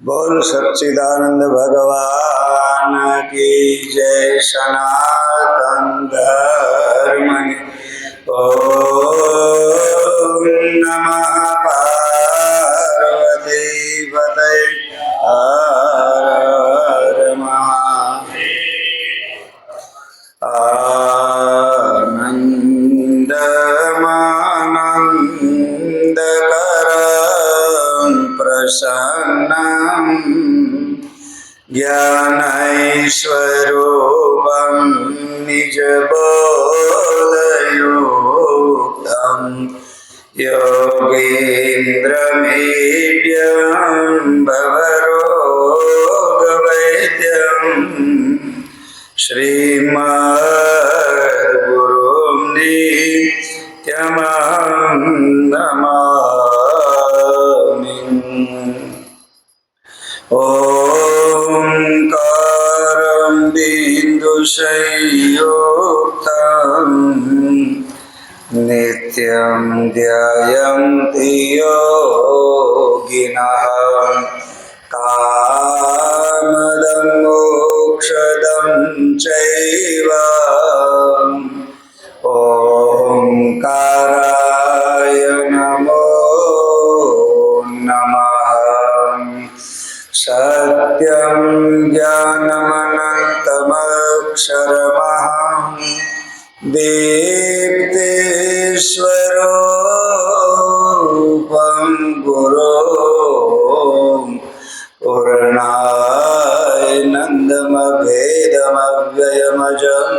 बोल सच्चिदानंद भगवान की जय। सनातन धर्म ओम नमः पार्वती पतये हर महादेव। आनन्दमानन्दकरं प्रसन्नं ज्ञानैश्वरूपं निजबोधयुक्तं योगीन्द्रमीड्यं भवरोगवैद्यं श्रीमद्गुरुं नित्यमहं नमामि। ओंकारं बिन्दुसंयुक्तं नित्यं ध्यायन्ति योगिनः कामदं मोक्षदं चैव। ओंकाराय नमो नमः। सत्यं ज्ञानमनन्तमक्षरमहं दीप्तेश्वरूपं गुरुं पूर्णानन्दमभेदमव्ययमजं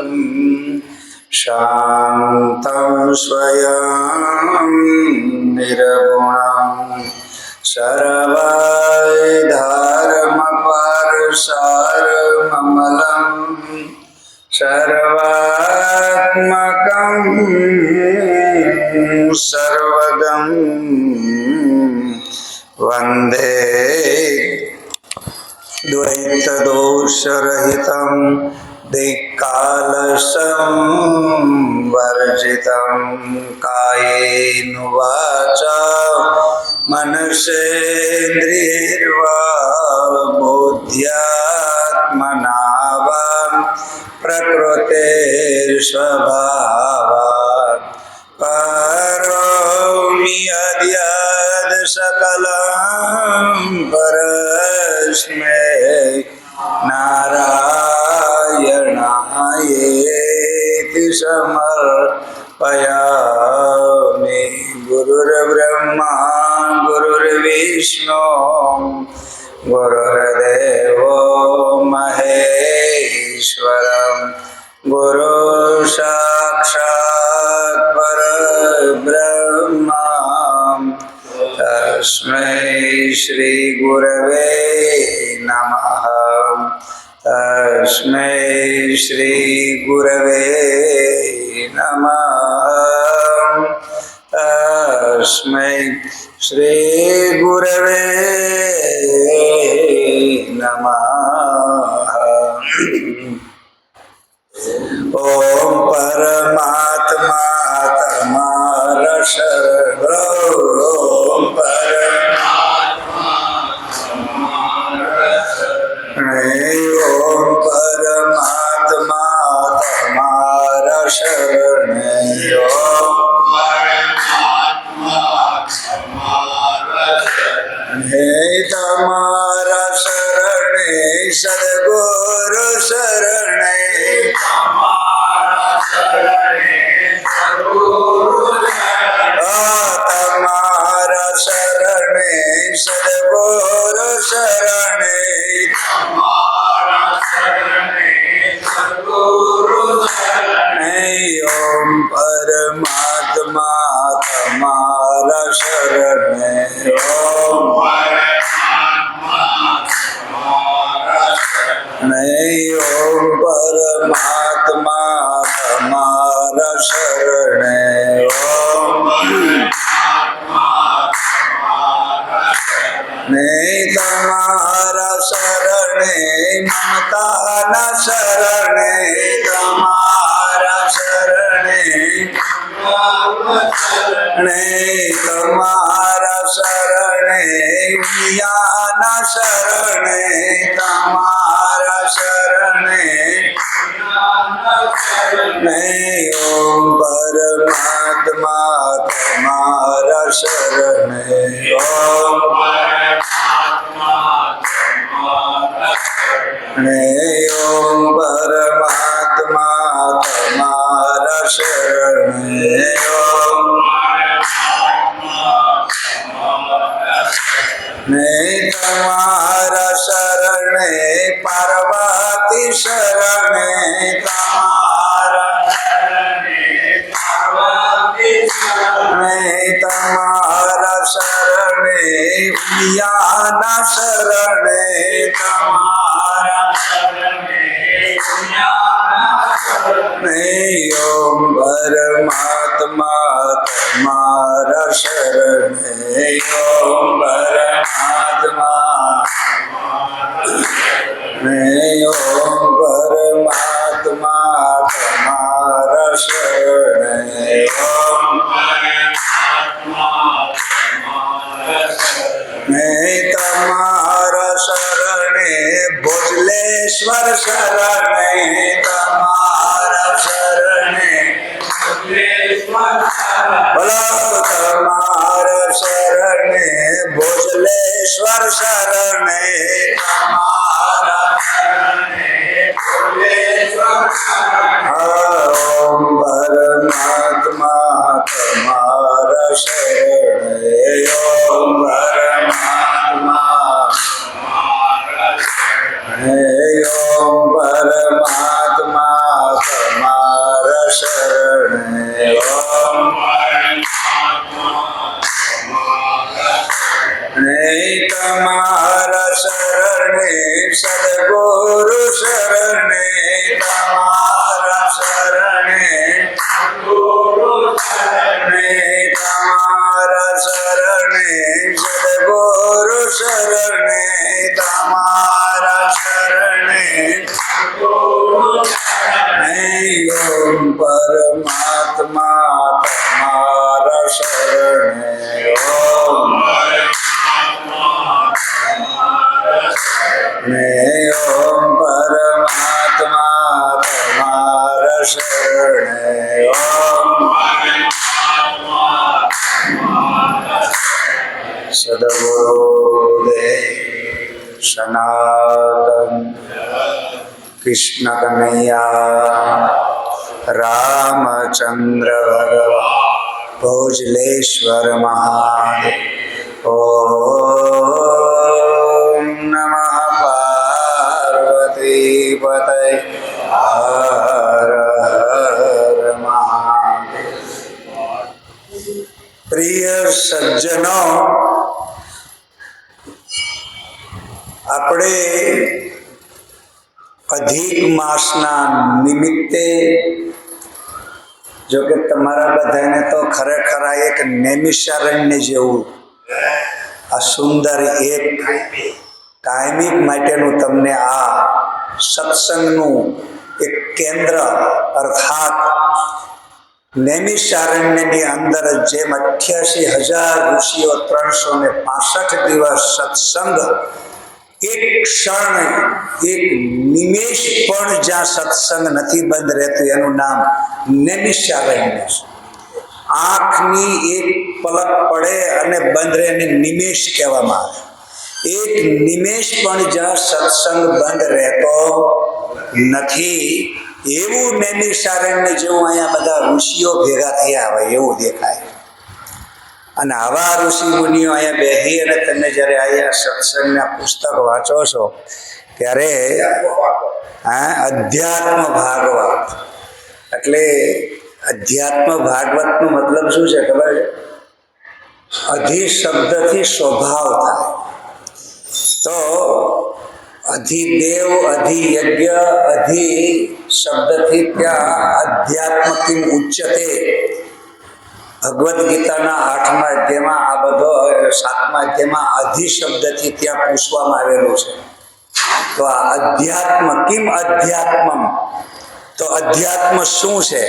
शान्तं स्वयं निर्गुणं सर्वैर्धर्मपारसारममलं सर्वात्मकं सर्वगं वन्दे द्वैतदोषरहितं दिक्कालसंवर्जितं कायेन वाचा मनसेन्द्रियैर्वा बुद्ध्यात्मना वा प्रकृतेर्स्वभावात् करोमि यद्यद् सकलं परस्मै नारायणायेति समर्पयामि। गुरुर्ब्रह्मा गुरुर्विष्णु गुरुर्देवो महेश्वरं गुरुः साक्षात् परब्रह्म तस्मै श्री गुरवे नमः। तस्मै श्री गुरवे नमः। तस्मै श्री गुरवे नमः। ओम परमात्मा तमारा शरण। ओम परमात्मा तमारा शरण। ओम परमात्मा तमारा शरण। ओम परमात्मा तमारा शरण। तमारा शरण सद्गुरु शरण। तमारा शरण सद्गुरु शरण। ओम परमात्मा तमारा शरण। ओम ओम परमात्मा तमारा शरण। ओम तमारा शरण ममता न शरण। तमारा शरण तमारा शरण ज्ञान શરણે તમારા શરણે ઓમ પરમાત્મા તમારા શરણે ઓમ ઓમ પરમાત્મા તમારા શરણે ઓમ તમારા શરણે પાર્વતી શરણે તમારા તમારા શરણે ઉમિયાના શરણે તમારા ઓમ પરમાત્મા તમારા શરણે ઓમ પરમાત્મા ઓમ પરમાત્મા તમારા શરણે ઓમ તમારા શરણે ભોજલેશ્વર શરણે તમારા શરણે બોલો તમારા શરણે ભોજલેશ્વર શરણે તમારા ઓમ પરમાત્મા તમારા શરણે ઓમ પરમાત્મા ઓમ પરમાત્મા તમારા શરણે ઓમ તમારા શરણે સદગુરુ શરણે તમારા શરણે તમારા શરણે સદગુરુ શરણે તમારા શરણે ઓમ પરમાત્મા તમારા શરણે ઓમ ઓમ પરમાત્મા તમારા શરણે ઓમ સદગુરુદેવ સનાતન કૃષ્ણ કનૈયા રામચંદ્ર ભગવાન ભોજલેશ્વર મહાદેવ ઓમ નમઃ પાર્વતી પતય હર હર મહાદેવ. પ્રિય સજ્જનો, આપણે અધિક માસના નિમિત્તે, જો કે તમારા બધાને તો ખરેખર આ એક નૈમિષારણ્ય જેવું આ સુંદર એક કાયમિક માટેનું તમને આ સત્સંગનું એક કેન્દ્ર અર્થાત નૈમિષારણ્યની અંદર જેમ 88,000 ઋષિઓ 365 દિવસ સત્સંગ, એક ક્ષણ એક નિમેષ પણ જ્યાં સત્સંગ નથી બંધ રહેતું એનું નામ નૈમિષારણ્ય છે. આંખની એક પલક પડે અને બંધ રહે એને નિમેષ કહેવામાં આવે. એક નિમેષ પણ જ્યાં સત્સંગ બંધ રહેતો નથી એવું નૈમિષારણ્ય જેવું અહીંયા બધા ઋષિઓ ભેગા થયા હોય એવું દેખાય. અને આવા ઋષિ મુનિઓ અહીંયા બેસી અને તમે જ્યારે અહીંયા સત્સંગના પુસ્તક વાંચો છો ત્યારે અધ્યાત્મ ભાગવત, એટલે અધ્યાત્મ ભાગવતનો મતલબ શું છે ખબર છે? અધિ શબ્દથી સ્વભાવ થાય તો અધિદેવ, અધિયજ્ઞ, અધિ શબ્દથી ત્યાં અધ્યાત્મ કિમ ઉચ્ચતે, ભગવદ્ ગીતાના 8મા અધ્યાયમાં આ બધો 7મા અધ્યાયમાં અધિ શબ્દથી ત્યાં પૂછવામાં આવેલું છે. તો આ અધ્યાત્મ કિમ અધ્યાત્મમ, તો અધ્યાત્મ શું છે?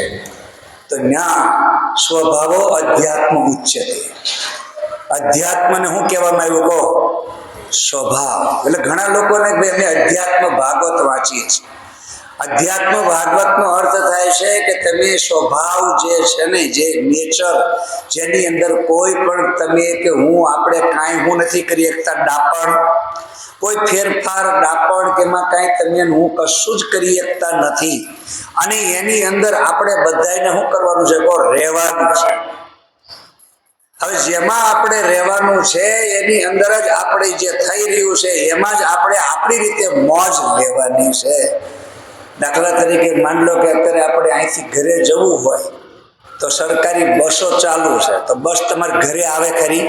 તો ન્યા સ્વભાવો અધ્યાત્મ ઉચ્ચતે. અધ્યાત્મને શું કહેવામાં આવ્યું કહો? સ્વભાવ એટલે ઘણા લોકોને ભાઈ અમે અધ્યાત્મ ભાગવત વાંચીએ છીએ. અધ્યાત્મ ભાગવતનો અર્થ થાય છે કે તમે સ્વભાવ જે છે ને, જે નેચર, જેની અંદર કોઈ પણ તમે કે આપણે કાંઈ હું નથી કરી શકતા ડાપણ, કોઈ ફેરફાર ડાપણ કે એમાં કાંઈ તમે હું કશું જ કરી શકતા નથી, અને એની અંદર આપણે બધાને શું કરવાનું છે? રહેવાનું છે. હવે જેમાં આપણે રહેવાનું છે એની અંદર જ આપણે જે થઈ રહ્યું છે એમાં જ આપણે આપણી રીતે મોજ લેવાની છે. દાખલા તરીકે માન લો કે અત્યારે આપણે અહીંથી ઘરે જવું હોય તો સરકારી બસો ચાલુ છે, તો બસ તમારે ઘરે આવે ખરી?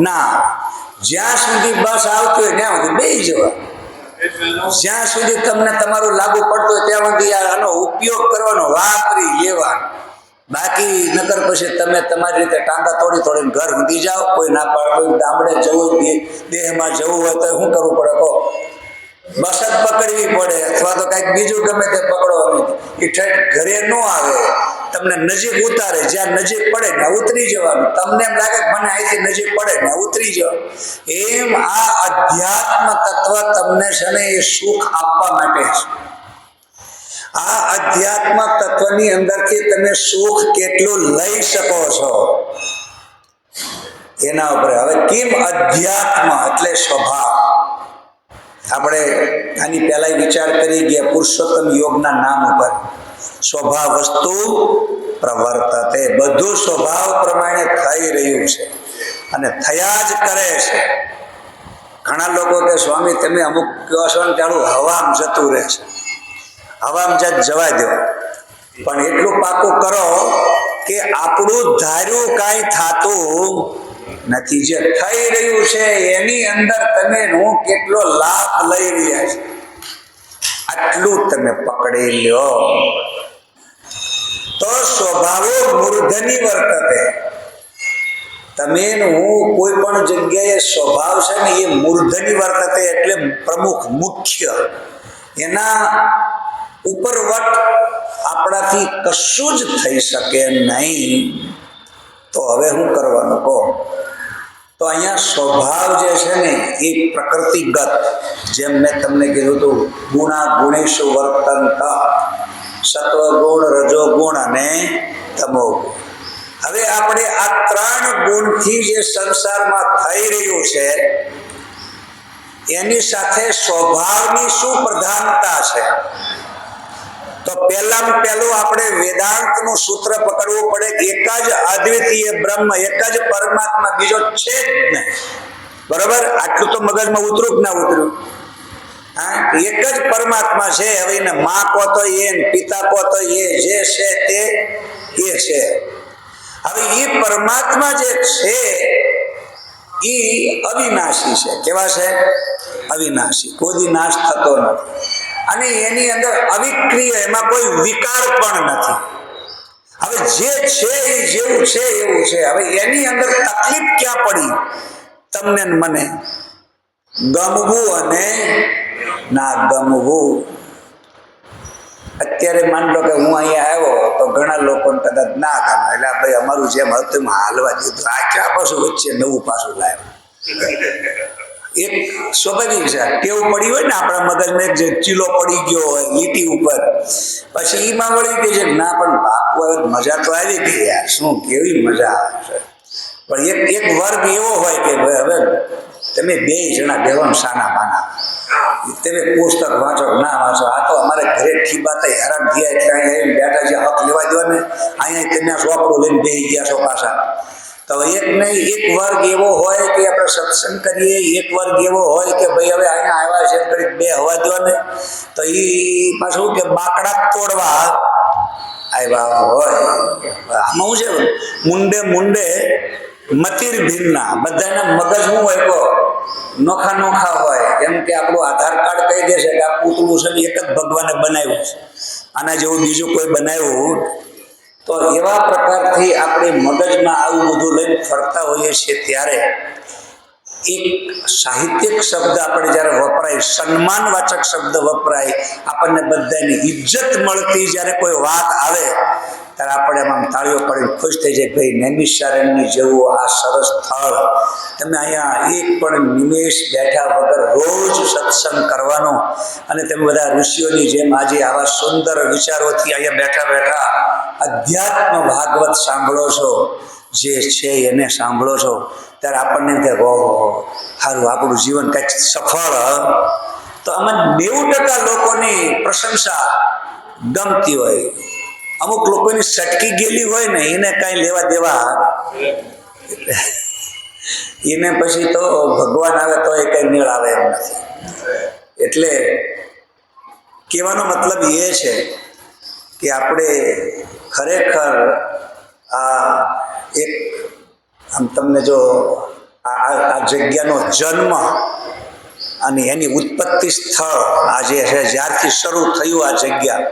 ના. જ્યાં સુધી બસ આવતી હોય ત્યાં સુધી બેસી જવા, જ્યાં સુધી તમને તમારું લાગુ પડતું હોય ત્યાં સુધી આનો ઉપયોગ કરવાનો, વાપરી લેવાનો. બાકી નકર પછી તમે તમારી રીતે ટાંગા તોડીને ઘર ઊંધી જાઓ. કોઈ ના પાડતું ગામડે જવું, દેહમાં જવું હોય તો શું કરવું પડે? કહો, બસ જ પકડવી પડે, અથવા તો કંઈક બીજું ગમે તે પકડો. એ ઠેઠ ઘરે ન આવે, તમને નજીક ઉતારે, જ્યાં નજીક પડે ને ઉતરી જવાનું. તમને એમ લાગે મને અહીંથી નજીક પડે ને ઉતરી જવાનું. એમ આ અધ્યાત્મ તત્વ તમને છે ને એ સુખ આપવા માટે છે. આ અધ્યાત્મ તત્વની અંદરથી તમે સુખ કેટલું લઈ શકો છો એના ઉપર. હવે કેમ અધ્યાત્મ એટલે સ્વભાવ? આપણે આની પહેલા વિચાર કરી ગયા પુરુષોત્તમ યોગના નામ ઉપર. સ્વભાવ વસ્તુ પ્રવર્તતે, બધું સ્વભાવ પ્રમાણે થઈ રહ્યું છે અને થયા જ કરે છે. ઘણા લોકો કે સ્વામી તમે અમુક કહો છો ને ચાલુ હવામાં જતું રહે છે. હવામાં જવા દો, પણ એટલું પાકું કરો કે આપણું ધાર્યું કાંઈ થતું નથી. જે થઈ રહ્યું છે એની અંદર તમે હું કેટલો લાભ લઈ રહ્યા છો આટલું તમે પકડી લ્યો તો સ્વભાવો મૂર્ધની વર્તતે. તમે હું કોઈ પણ જગ્યાએ સ્વભાવ છે ને એ મૂર્ધની વર્તતે એટલે પ્રમુખ, મુખ્ય, એના ઉપરવટ આપણાથી કશું જ થઈ શકે નહીં. તો હવે શું કરવાનું કહો? તો અહીંયા સ્વભાવ જે છે ને એ પ્રકૃતિગત, જેમ મેં તમને કીધું હતું, ગુણા ગુણેશુ વર્તંત, સત્વગુણ, રજોગુણ અને તમોગુણ. હવે આપણે આ ત્રણ ગુણથી જે સંસારમાં થઈ રહ્યું છે એની સાથે સ્વભાવની શું પ્રધાનતા છે? તો પહેલામાં પહેલું આપણે વેદાંતનું સૂત્ર પકડવું પડે. એક જ અદ્વિતીય બ્રહ્મ, એક જ પરમાત્મા, બીજો છે જ નહીં. બરોબર? આટલું તો મગજમાં ઉતરું કે ના ઉતર્યું? હા, એક જ પરમાત્મા છે. હવે એને મા કહો તો એ, પિતા કહો તો એ, જે છે તે એ છે. હવે એ પરમાત્મા જે છે એ અવિનાશી છે. કેવા છે? અવિનાશી, કોઈ નાશ થતો નથી. અને એની અંદર અવિક્રિય, એમાં કોઈ વિકાર પણ નથી. હવે જે છે એ જેવું છે એવું છે. હવે એની અંદર તકલીફ ક્યાં પડી તમને મને? ગમવું અને ના ગમવું. અત્યારે માન લો કે હું અહીંયા આવ્યો તો ઘણા લોકોને કદાચ ના ગમે, એટલે ભાઈ અમારું જેમ હતું એમ હાલવા દીધું. આ ક્યાં પાછું વચ્ચે નવું પાછું લાવ્યું? એક સ્વાભાવિક છે, ટેવ પડી હોય ને આપણા મગજમાં, એક જે ચીલો પડી ગયો હોય લીટી ઉપર, પછી એમાં વળી ગઈ છે ના પણ બાપુ હવે મજા તો આવી ગઈ યાર, શું કેવી મજા આવે છે. પણ એક વર્ગ એવો હોય કે ભાઈ હવે તમે બે જણા બેવાનું સાના માના, તમે પુસ્તક વાંચો ના વાંચો, આ તો અમારે ઘરે ઠીબાતા હેરાન થયા એટલે અહીંયા બેઠા છે, હક લેવા દો ને, અહીંયા તમે સોપડું લઈને બેસી ગયા છો પાછા. તો એક નહીં, એક વર્ગ એવો હોય કે આપણે સત્સંગ કરીએ, એક વર્ગ એવો હોય કે ભાઈ હવે અહીંયા આવ્યા છે ઘડીક બે હવા દો ને, તો એ પાછું કે બાકડા તોડવા આવ્યા હોય. આમાં શું છે, મુંડે મુંડે મતિર ભિન્ના, બધાના મગજ શું હોય કહો નોખા નોખા હોય. એમ કે આપણું આધાર કાર્ડ કહી દે છે કે આ પૂતળું છે ને એક જ ભગવાને બનાવ્યું છે, આના જેવું બીજું કોઈ બનાવ્યું. તો એવા પ્રકારથી આપણે મગજમાં આવું બધું લઈને ફરતા હોઈએ છીએ ત્યારે એક સાહિત્યિક શબ્દ આપણે જ્યારે વપરાય, સન્માનવાચક શબ્દ વપરાય, આપણને બધાની ઇજ્જત મળતી જ્યારે કોઈ વાત આવે ત્યારે આપણે એમાં તાળીઓ પાડીને ખુશ થઈ જાય, ભાઈ નૈમિષારણ્ય જેવું આ સરસ સ્થળ, તમે અહીંયા એક પણ નિમેષ બેઠા વગર રોજ સત્સંગ કરવાનો, અને તમે બધા ઋષિઓની જેમ આજે આવા સુંદર વિચારોથી અહીંયા બેઠા બેઠા અધ્યાત્મ ભાગવત સાંભળો છો, જે છે એને સાંભળો છો, ત્યારે આપણને એમ થાય ઓહો સારું આપણું જીવન કંઈક સફળ. તો આમાં 90% લોકોની પ્રશંસા ગમતી હોય, અમુક લોકોની સટકી ગયેલી હોય ને એને કાંઈ લેવા દેવા, એને પછી તો ભગવાન આવે તો એ કંઈ મેળ આવે એમ નથી. એટલે કહેવાનો મતલબ એ છે કે આપણે ખરેખર આ એક આમ તમને જો આ જગ્યાનો જન્મ અને એની ઉત્પત્તિ સ્થળ આજે છે, જ્યારથી શરૂ થયું આ જગ્યા,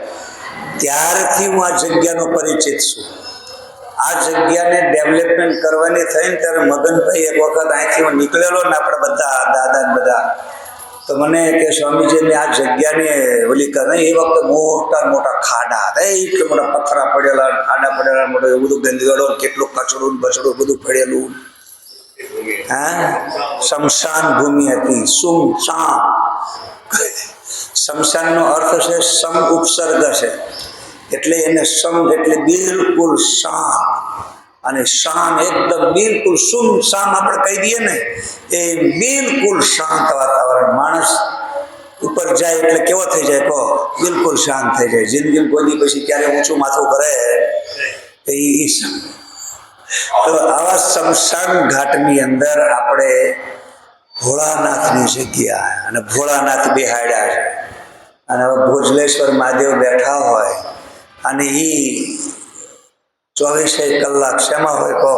ત્યારથી હું આ જગ્યાનો પરિચિત છું. આ જગ્યાને ડેવલપમેન્ટ કરવાની થઈને ત્યારે મગનભાઈ એક વખત અહીંથી હું નીકળેલો ને આપણે બધા દાદા ને બધા, તો મને કે સ્વામીજીને આ જગ્યાને ઓલી કરે, એ વખતે મોટા મોટા ખાડા હતા, એટલા મોટા પથ્થરા પડેલા, ખાડા પડેલા, મોટો એવું બધું ગંદવાડો, કેટલું કચડું બચડું બધું પડેલું. હા, શમશાન ભૂમિ હતી, સુમશાન. શમશાનનો અર્થ છે સમ ઉપસર્ગ છે, એટલે એને સમ એટલે બિલકુલ શાંત, અને શામ એકદમ બિલકુલ સુમ શામ આપણે કહી દઈએ ને એ બિલકુલ શાંત વાતાવરણ. માણસ ઉપર જાય એટલે કેવો થઈ જાય કહો, બિલકુલ શાંત થઈ જાય. જિંદગી કોઈ પછી ક્યારે ઊંચું માથું કરે એ તો આવા શમશાન ઘાટની અંદર આપણે ભોળાનાથની જગ્યા, અને ભોળાનાથ બેહાડ્યા છે, અને હવે ભોજલેશ્વર મહાદેવ બેઠા હોય, અને એ 24 કલાક શેમાં હોય કહો,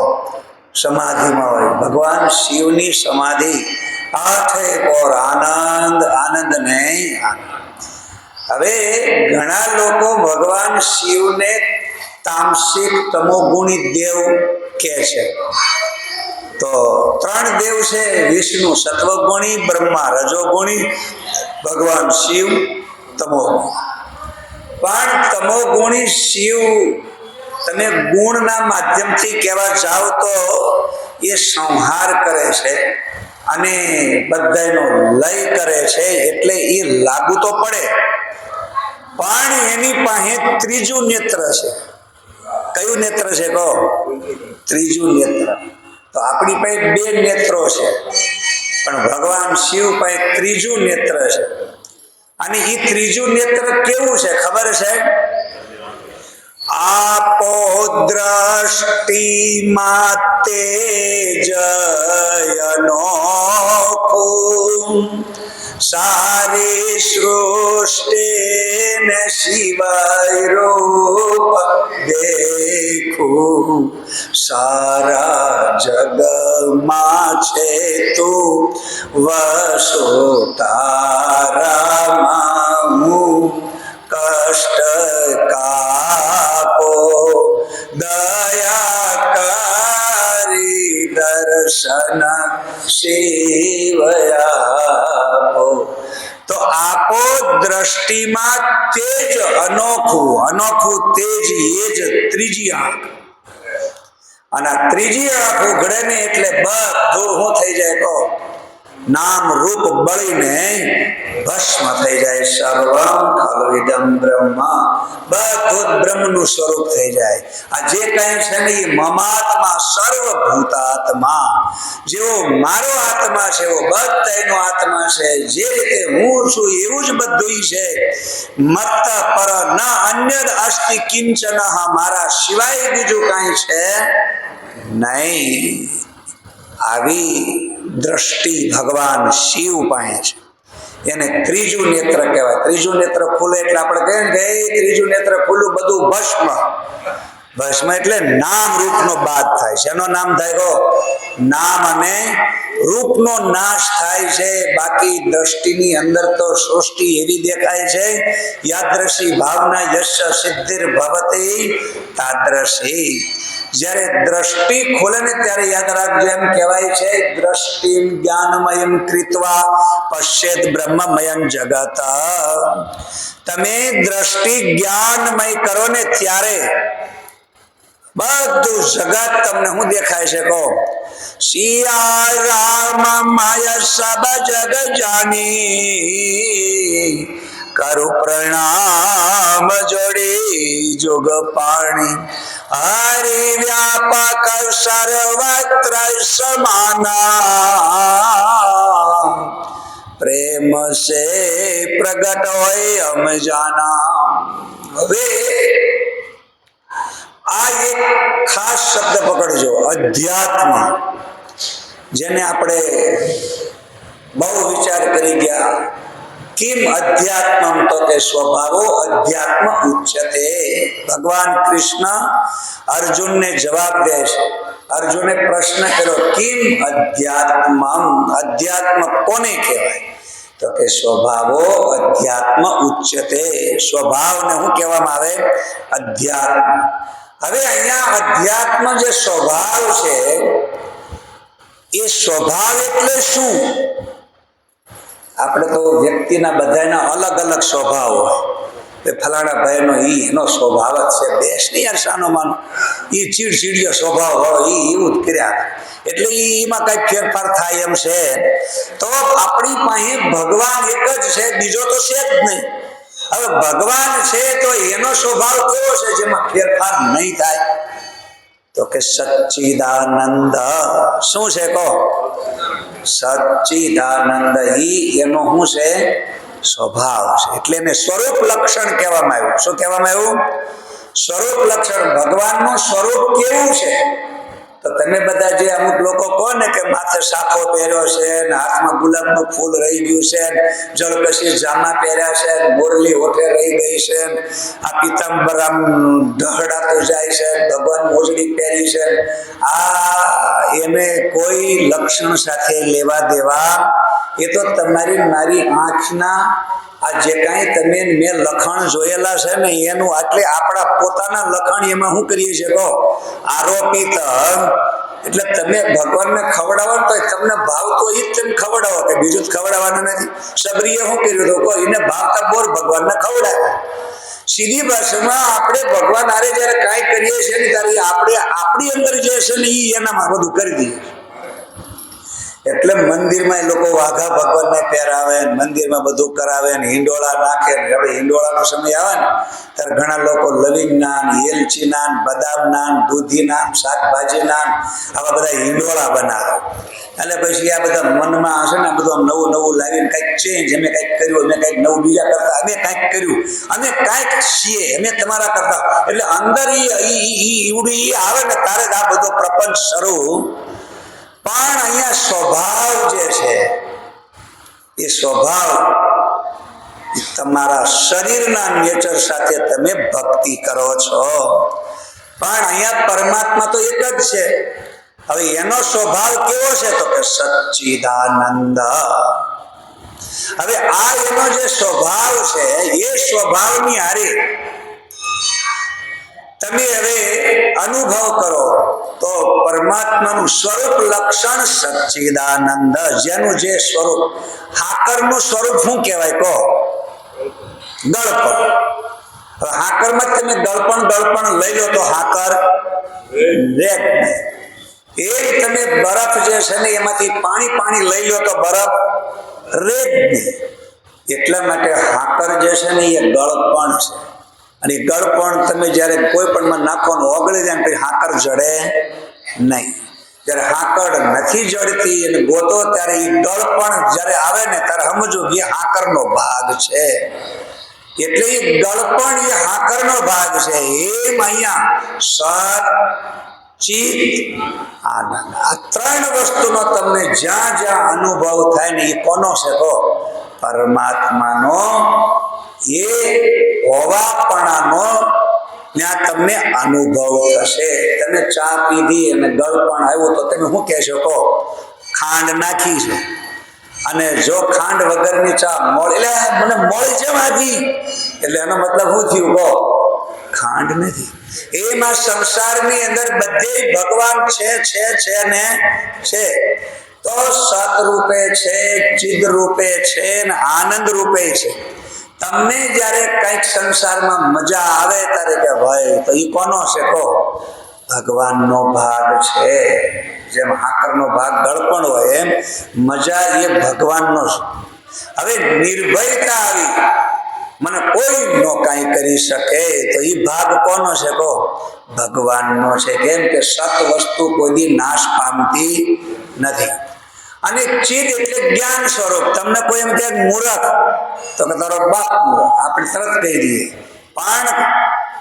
સમાધિમાં હોય. ભગવાન શિવની સમાધિ, આઠે ઓર આનંદ, આનંદ નહીં આનંદ. હવે ઘણા લોકો ભગવાન શિવને તામસિક તમોગુણી દેવ કહે છે. તો 3 દેવ છે, વિષ્ણુ સત્વગુણી, બ્રહ્મા રજોગુણી, ભગવાન શિવ તમોગુણી. પણ તમોગુણી શિવ તમે ગુણના માધ્યમથી કહેવા જાઓ તો એ સંહાર કરે છે અને બધાનો લય કરે છે, એટલે એ લાગુ તો પડે. પણ એની પાસે ત્રીજું નેત્ર છે. કયું નેત્ર છે કહો? ત્રીજું નેત્ર. તો આપણી પાસે 2 નેત્રો છે, પણ ભગવાન શિવ પાસે ત્રીજું નેત્ર છે. અને એ ત્રીજું નેત્ર કેવું છે ખબર છે? આપો દ્રષ્ટિ માતે જયનો સારી સૃષ્ટિ ને શિવાય રૂપ દેખું, સારા જગમાં છે તું વસો તારામાં હું, કષ્ટ કાપો દયા કરી દર્શન શિવયાપો. તો આપો દ્રષ્ટિમાં તેજ અનોખું, અનોખું તેજ એ જ ત્રીજી આંખ. અને આ ત્રીજી આંખ ઉઘડે ને એટલે બધું શું થઈ જાય કહો? નામ રૂપ બળીને ભસ્મ થઈ જાય. સર્વમ ખલુઇદમ બ્રહ્મ, બધું બ્રહ્મનું સ્વરૂપ થઈ જાય. આ જે કઈ છે ને એ મમાત્મા સર્વભૂતાત્મા, જેવો મારો આત્મા છે એવો બધાનો આત્મા છે. જે રીતે હું છું એવું જ બધું છે. મત્ત પર ન અન્ય અસ્તિ કિંચન, મારા સિવાય બીજું કઈ છે નહીં. આવી દ્રષ્ટિ ભગવાન શિવ પાસે છે, એને ત્રીજું નેત્ર કહેવાય. ત્રીજું નેત્ર ખુલે એટલે આપણે કહીએ ને કે ત્રીજું નેત્ર ખુલ્લું, બધું ભસ્મ. ભસ્મ એટલે નામ રૂપનો બાદ થાય છે. એનો નામ થાય કહો? નામ અને રૂપનો નાશ થાય છે. બાકી દ્રષ્ટિની અંદર તો સૃષ્ટિ એવી દેખાય છે. યાદૃશી ભાવના યશ સિદ્ધિર ભવતી તાદૃશી. જ્યારે દ્રષ્ટિ ખોલે ને ત્યારે યાદ રાખજો, એમ કહેવાય છે દ્રષ્ટિ જ્ઞાનમયમ કૃત્વા પશ્યેત બ્રહ્મમયમ જગત. તમે દ્રષ્ટિ જ્ઞાનમય કરો ને ત્યારે બધું જગત તમને શું દેખાય છે? કહો સિયા રામ માય સબ જગ જાની, કરુ પ્રણામ જોડી જોગ પાણી. હરિ વ્યાપક સર્વત્ર સમાના, પ્રેમ સે પ્રગટ હોય હમ જાના. હવે આ એક ખાસ શબ્દ પકડજો, અધ્યાત્મ, જેને આપણે બહુ વિચાર કરી ગયા. કિમ અધ્યાત્મમ? તો કે સ્વભાવો અધ્યાત્મ ઉચ્યતે. ભગવાન કૃષ્ણ અર્જુનને જવાબ દે છે. અર્જુને પ્રશ્ન કર્યો, કિમ અધ્યાત્મમ? અધ્યાત્મ કોને કહેવાય? તો કે સ્વભાવો અધ્યાત્મ ઉચ્યતે. સ્વભાવને શું કહેવામાં આવે? અધ્યાત્મ. હવે અહીંયા અધ્યાત્મ જે સ્વભાવ છે, એ સ્વભાવ એટલે શું? આપણે તો વ્યક્તિના બધાના અલગ અલગ સ્વભાવ હોય. ફલાણા ભાઈનો એનો સ્વભાવ જ છે, બેસ નહીં યાર સાનો માનો, એ ચીડચીડિયો સ્વભાવ હોય, એવું જ કર્યા. એટલે એમાં કઈ ફેરફાર થાય એમ છે. તો આપણી પાસે ભગવાન એક જ છે, બીજો તો છે જ નહીં. હવે ભગવાન છે તો એનો સ્વભાવ કેવો છે જેમાં ફેરફાર નહીં થાય? તો કે સચ્ચિદાનંદ. શું છે? કહો સચ્ચિદાનંદ. એનો શું છે? સ્વભાવ છે. એટલે એને સ્વરૂપ લક્ષણ કહેવામાં આવ્યું. શું કહેવામાં આવ્યું? સ્વરૂપ લક્ષણ. ભગવાનનું સ્વરૂપ કેવું છે? તો તમે બધા જે અમુક લોકો કહો ને કે માથે સાફો પહેર્યો છે, ને હાથમાં ગુલાબનું ફૂલ રહી ગયું છે, જળકશી જામા પહેર્યા છે, બોરલી હોઠે રહી ગઈ છે, આ પીતાંબર આમ ઢહડાતું જાય છે, ભગવાન મોજડી પહેરી છે, આ એને કોઈ લક્ષણ સાથે લેવા દેવા. એ તો તમારી મારી આંખના આ જે કાંઈ તમે મેં લખાણ જોયેલા છે ને એનું, એટલે આપણા પોતાના લખાણ એમાં શું કરીએ છીએ? કહો આરોપિત. એટલે તમે ભગવાનને ખવડાવો તો તમને ભાવતો એ જ તમે ખવડાવો, કે બીજું જ ખવડાવવાનું નથી. સબરીએ શું કર્યું? તો કહો એને ભાવતા બોર ભગવાનને ખવડાવે. સીધી ભાષામાં આપણે ભગવાન આરે જયારે કાંઈ કરીએ છીએ ને ત્યારે આપણે આપણી અંદર જે છે ને એ એનામાં બધું કરી દઈએ. એટલે મંદિરમાં લોકો વાઘા ભગવાનને પહેરાવે, મંદિરમાં બધું કરાવે, ને હિંડોળા નાખે. હવે હિંડોળાનો સમય આવે ને ત્યારે ઘણા લોકો લવિંગ નાન, એલચી નાન, બદામ નાન, દૂધી નાન, શાકભાજી નાન, આવા બધા હિંડોળા બનાવે. એટલે પછી આ બધા મનમાં હશે ને બધું નવું નવું લાવીને કંઈક ચેન્જ, અમે કંઈક કર્યું, અમે કંઈક નવું બીજા કરતા, અમે કંઈક કર્યું, અમે કંઈક છીએ, અમે તમારા કરતા. એટલે અંદર ઈ આવે ને તારે જ આ બધો પ્રપંચ શરૂ. પણ અહીંયા સ્વભાવ જે છે એ સ્વભાવ તમારા શરીરના નેચર સાથે તમે ભક્તિ કરો છો. પણ અહીંયા પરમાત્મા તો એક જ છે. હવે એનો સ્વભાવ કેવો છે? તો કે સચ્ચિદાનંદ. હવે આ એનો જે સ્વભાવ છે એ સ્વભાવની હારે તમે હવે અનુભવ કરો તો પરમાત્માનું સ્વરૂપ લક્ષણ સચ્ચિદાનંદ. જેનું જે સ્વરૂપ, હાકરનું સ્વરૂપ શું કહેવાય? કહો ગળપણ. હવે હાકરમાં તમે ગળપણ લઈ લો તો હાકર રહે. એક તમે બરફ જે છે ને એમાંથી પાણી લઈ લો તો બરફ રહે જ નહીં. એટલા માટે હાકર જે છે ને એ ગળપણ છે. અને ગળપણ તમે જ્યારે કોઈ પણમાં નાખવાનું ઓગળી જાય પછી હાકર જડે નહીં. જ્યારે હાકર નથી જડતી અને ગોતો ત્યારે એ ગળપણ જ્યારે આવે ને ત્યારે સમજો એ હાકરનો ભાગ છે. એટલે એ ગળપણ એ હાકરનો ભાગ છે. એમ અહીંયા સચ્ચિત આનંદ. આ ત્રણ વસ્તુનો તમને જ્યાં જ્યાં અનુભવ થાય ને એ કોનો છે? તો પરમાત્માનો. એ હોવાપણાનો ત્યાં તમને અનુભવ થશે. તમે ચા પીધી અને ગળપણ આવ્યું તો તમે શું કહેશો? કહો ખાંડ નાખી છે. અને જો ખાંડ વગરની ચા મળી, એટલે મને મળી છે માંથી, એટલે એનો મતલબ શું થયું? કહો ખાંડ નથી. એમાં સંસારની અંદર બધે ભગવાન છે ને છે. તો સત રૂપે છે, ચિદ રૂપે છે ને આનંદ રૂપે છે. તમને જ્યારે કઈક સંસારમાં મજા આવે ત્યારે કે ભાઈ તો એ કોનો છે? કહો ભગવાનનો ભાગ છે. જેમ હાકરનો ભાગ ગળપણ હોય એમ મજા એ ભગવાનનો છે. હવે નિર્ભયતા આવી, મને કોઈ નો કાંઈ કરી શકે, તો એ ભાગ કોનો છે? કહો ભગવાનનો છે. કેમ કે સત વસ્તુ કોઈ દી નાશ પામતી નથી. અને ચિત એટલે જ્ઞાન સ્વરૂપ. તમને કોઈ એમ કે મૂર્ખ, તો કે તારો બાપ મૂર્ખ, આપણે તરત કહી દઈએ. પણ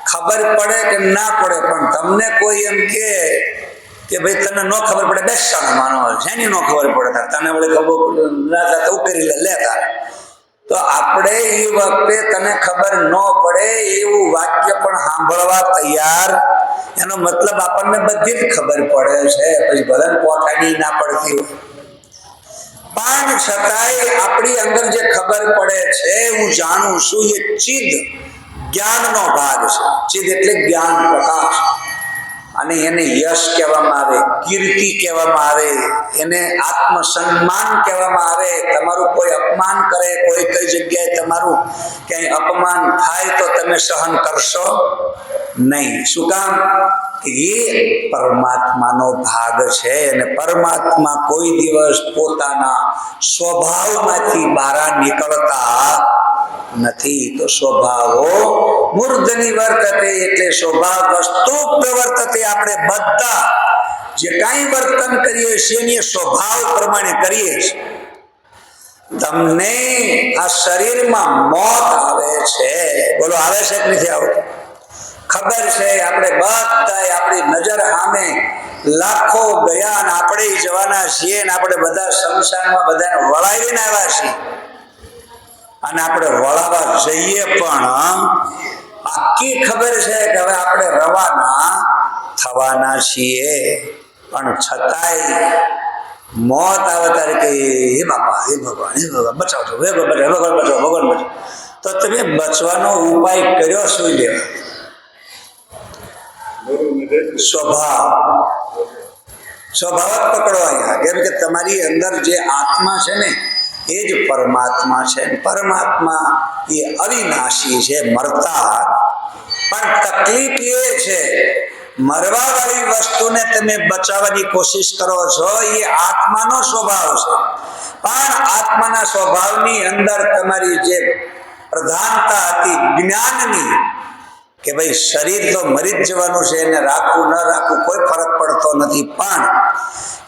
ખબર પડે કે ના પડે, પણ તમને કોઈ એમ કે ભાઈ તને ન ખબર પડે, બેસવાનો માનો જેની ન ખબર પડે તને વળી ખબર તો કરી લે તારે. તો આપણે એ વખતે તને ખબર ન પડે એવું વાક્ય પણ સાંભળવા તૈયાર. એનો મતલબ આપણને બધી જ ખબર પડે છે, પછી ભલે પોતાની ના પડતી હોય, પણ છતાંય આપણી અંદર જે ખબર પડે છે, હું જાણું છું, એ ચિદ જ્ઞાનનો ભાગ છે. ચિદ એટલે જ્ઞાન, પ્રકાશ. અને એને યશ કહેવામાં આવે, કીર્તિ કહેવામાં આવે, એને આત્મસન્માન કહેવામાં આવે. તમારું કોઈ અપમાન કરે, કોઈ કઈ જગ્યાએ તમારું ક્યાંય અપમાન થાય તો તમે સહન કરશો નહીં. શું કામ? એ પરમાત્માનો ભાગ છે. અને પરમાત્મા કોઈ દિવસ પોતાના સ્વભાવમાંથી બહાર નીકળતા નથી. તો સ્વભાવો મૂર્ધની વર્તતે, એટલે સ્વભાવ વસ્તુ પ્રવર્તતે. આપણે બધા જે કાંઈ વર્તન કરીએ છીએ એની સ્વભાવ પ્રમાણે કરીએ છીએ. તમને આ શરીરમાં મોત આવે છે, બોલો આવે છે કે નથી આવતું? ખબર છે. આપણે બધા આપણી નજર સામે લાખો ગયા ને આપણે જવાના છીએ, ને આપણે બધા શમશાનમાં બધાને વળાવીને આવ્યા છીએ. અને આપણે વળાવા જઈએ પણ પાકી ખબર છે કે હવે આપણે રવાના થવાના છીએ. પણ છતાંય મોત આવે ત્યારે કે હે બાપા, હે ભગવાન, હે ભગવાન બચાવજો, હે ભગવાન બચાવો, ભગવાન બચાવો. તો તમે બચવાનો ઉપાય કર્યો શું? લેવા સ્વભાવ જ પકડો અહીંયા. કેમ કે તમારી અંદર જે આત્મા છે ને એ જ પરમાત્મા છે. પરમાત્મા એ અવિનાશી છે, મરતા. પણ તકલીફ એ છે, મરવા વાળી વસ્તુને તમે બચાવવાની કોશિશ કરો છો, એ આત્માનો સ્વભાવ છે. પણ આત્માના સ્વભાવની અંદર તમારી જે પ્રધાનતા હતી જ્ઞાનની, કે ભાઈ શરીર તો મરી જ જવાનું છે, એને રાખવું ન રાખવું કોઈ ફરક પડતો નથી. પણ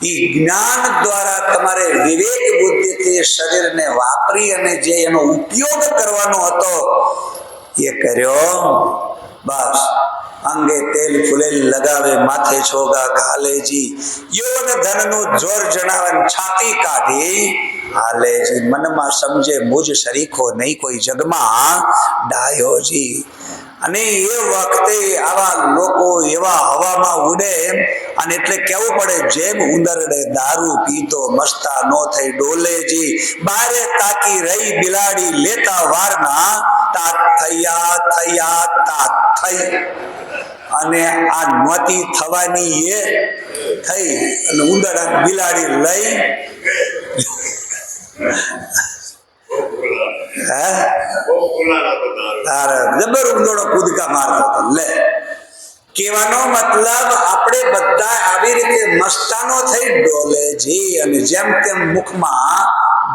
એ જ્ઞાન દ્વારા તમારે વિવેક બુદ્ધિથી શરીરને વાપરી અને જે એનો ઉપયોગ કરવાનો હતો એ કર્યો. બસ અંગે તેલ ફૂલેલ લગાવે, માથે છોગા ઘાલેજી, યૌવન ધનનું જોર જણાવે, છાતી કાઢી હાલેજી. મનમાં સમજે મુજ સરીખો નહીં કોઈ જગમાં ડાયોજી. અને એ વખતે આવા લોકો એવા હવામાં ઉડે, અને એટલે કેવું પડે, જેમ ઉંદરડે દારૂ પીતો મસ્તા નો થઈ ડોલેજી. બારે તાકી રહી બિલાડી, લેતા વારના તાત થયા થયા તાત થઈ. અને આ નોતી થવાની એ થઈ, અને ઉંદરડા બિલાડી લઈ જબર ઉંદરડો કૂદકા મારતો હતો. લે કહેવાનો મતલબ આપણે બધા આવી રીતે મસ્તાનો થઈ ડોલેજી, અને જેમ તેમ મુખમાં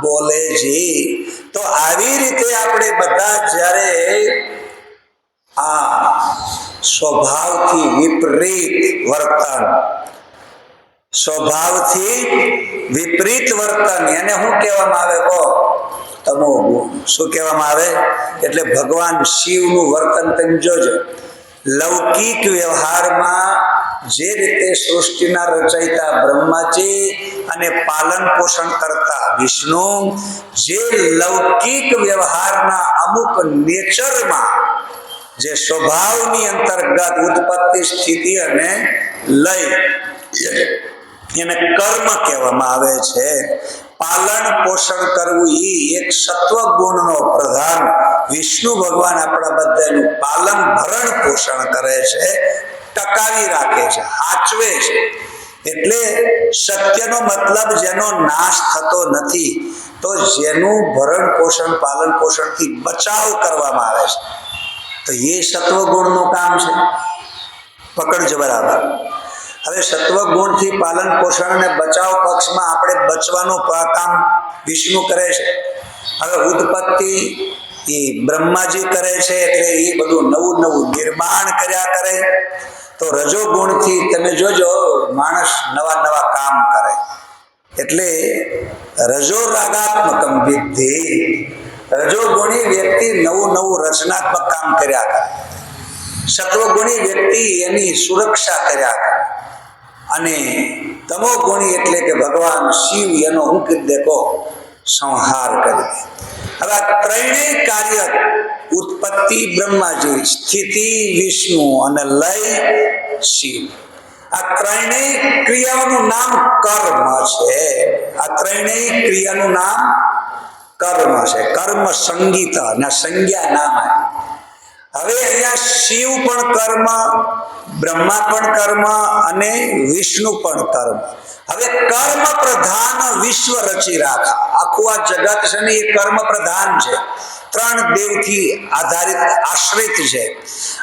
બોલેજી. તો આવી રીતે આપણે બધા જ્યારે આ સ્વભાવથી વિપરીત વર્તન, સ્વભાવથી વિપરીત વર્તન, એને શું કહેવામાં આવે? કહો તમો ગુણ. શું કહેવામાં આવે? એટલે ભગવાન શિવનું વર્તન તમે જોજો. લૌકિક વ્યવહારમાં જે રીતે સૃષ્ટિના રચયિતા બ્રહ્માજી અને પાલન પોષણ કરતા વિષ્ણુ, જે લૌકિક વ્યવહારના અમુક નેચરમાં, જે સ્વભાવની અંતર્ગત ઉત્પત્તિ, સ્થિતિ અને લય, એને કર્મ કહેવામાં આવે છે. પાલન પોષણ કરવું એ એક સત્વ ગુણનો પ્રધાન વિષ્ણુ ભગવાન આપણા બધાનું પાલન ભરણ પોષણ કરે છે, ટકાવી રાખે છે, સાચવે છે. એટલે સત્યનો મતલબ જેનો નાશ થતો નથી, તો જેનું ભરણ પોષણ પાલન પોષણથી બચાવ કરવામાં આવે છે, તો એ સત્વ ગુણનું કામ છે. પકડજો બરાબર. હવે સત્વ ગુણથી પાલન પોષણ અને બચાવ પક્ષમાં આપણે બચવાનું કામ વિષ્ણુ કરે છે. હવે ઉત્પત્તિ એ બ્રહ્માજી કરે છે, એટલે એ બધું નવું નવું નિર્માણ કર્યા કરે. તો રજોગુણથી તમે જોજો માણસ નવા નવા કામ કરે. એટલે રજો રાગાત્મકમ વિદ્ધિ, રજોગુણી વ્યક્તિ નવું નવું રચનાત્મક કામ કર્યા કરે. સત્વગુણી વ્યક્તિ એની સુરક્ષા કર્યા કરે. અને તમોગુણી એટલે કે ભગવાન શિવ એનો હું દેખો સંહાર કરી દે. હવે આ ત્રણેય કાર્ય ઉત્પત્તિ બ્રહ્માજી, સ્થિતિ વિષ્ણુ અને લય શિવ, આ ત્રણેય ક્રિયાઓનું નામ કર્મ છે. આ ત્રણેય ક્રિયાનું નામ કર્મ છે. કર્મ સંગીત અને સંજ્ઞા નામ. હવે અહીંયા શિવ પણ કર્મ, બ્રહ્મા પણ કર્મ અને વિષ્ણુ પણ કર્મ. હવે કર્મ પ્રધાન વિશ્વ રચી રાખા. આખું આ જગત છે ને એ કર્મ પ્રધાન છે, ત્રણ દેવથી આધારિત આશ્રિત છે.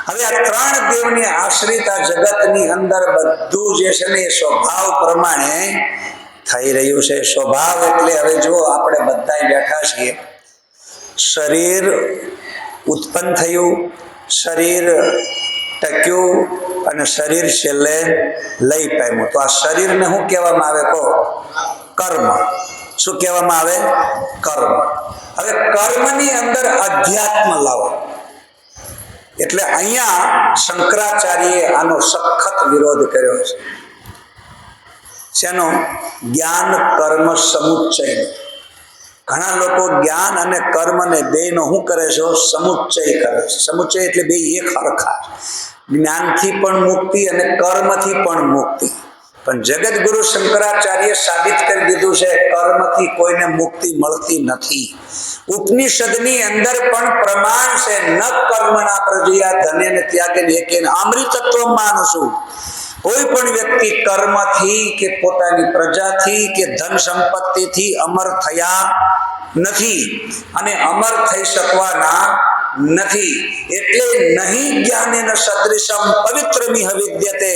હવે આ ત્રણ દેવને આશ્રિત આ જગતની અંદર બધું જે છે ને એ સ્વભાવ પ્રમાણે થઈ રહ્યું છે. સ્વભાવ એટલે હવે જો આપણે બધા બેઠા છીએ, શરીર ઉત્પન્ન થયું, શરીર ટક્યું અને શરીર છેલ્લે લઈ પામ્યું. તો આ શરીરને શું કહેવામાં આવે? કહો કર્મ. શું કહેવામાં આવે? કર્મ. હવે કર્મની અંદર અધ્યાત્મ લાવો. એટલે અહીંયા શંકરાચાર્યએ આનો સખત વિરોધ કર્યો છે. શેનો? જ્ઞાન કર્મ સમુચ્ચય. ઘણા લોકો જ્ઞાન અને કર્મ ને બેનો શું કરે છે? સમુચ્ચય કરે છે. સમુચ્ચય એટલે બે એક હરખા. જ્ઞાનથી પણ મુક્તિ અને કર્મથી પણ મુક્તિ. પણ જગતગુરુ શંકરાચાર્ય સાબિત કરી દીધું છે કર્મથી કોઈને મુક્તિ મળતી નથી. ઉપનિષદની અંદર પણ પ્રમાણ છે, ન કર્મણા પ્રજયા ધનેન ત્યાગેન એકેન અમૃતત્વ માનસું. કોઈ પણ વ્યક્તિ કર્મથી કે પોતાની પ્રજાથી કે ધન સંપત્તિથી અમર થયા નથી અને અમર થઈ શકવાના નથી. એટલે નહીં જ્ઞાનેન સદૃશમ પવિત્રમિહ વિદ્યતે.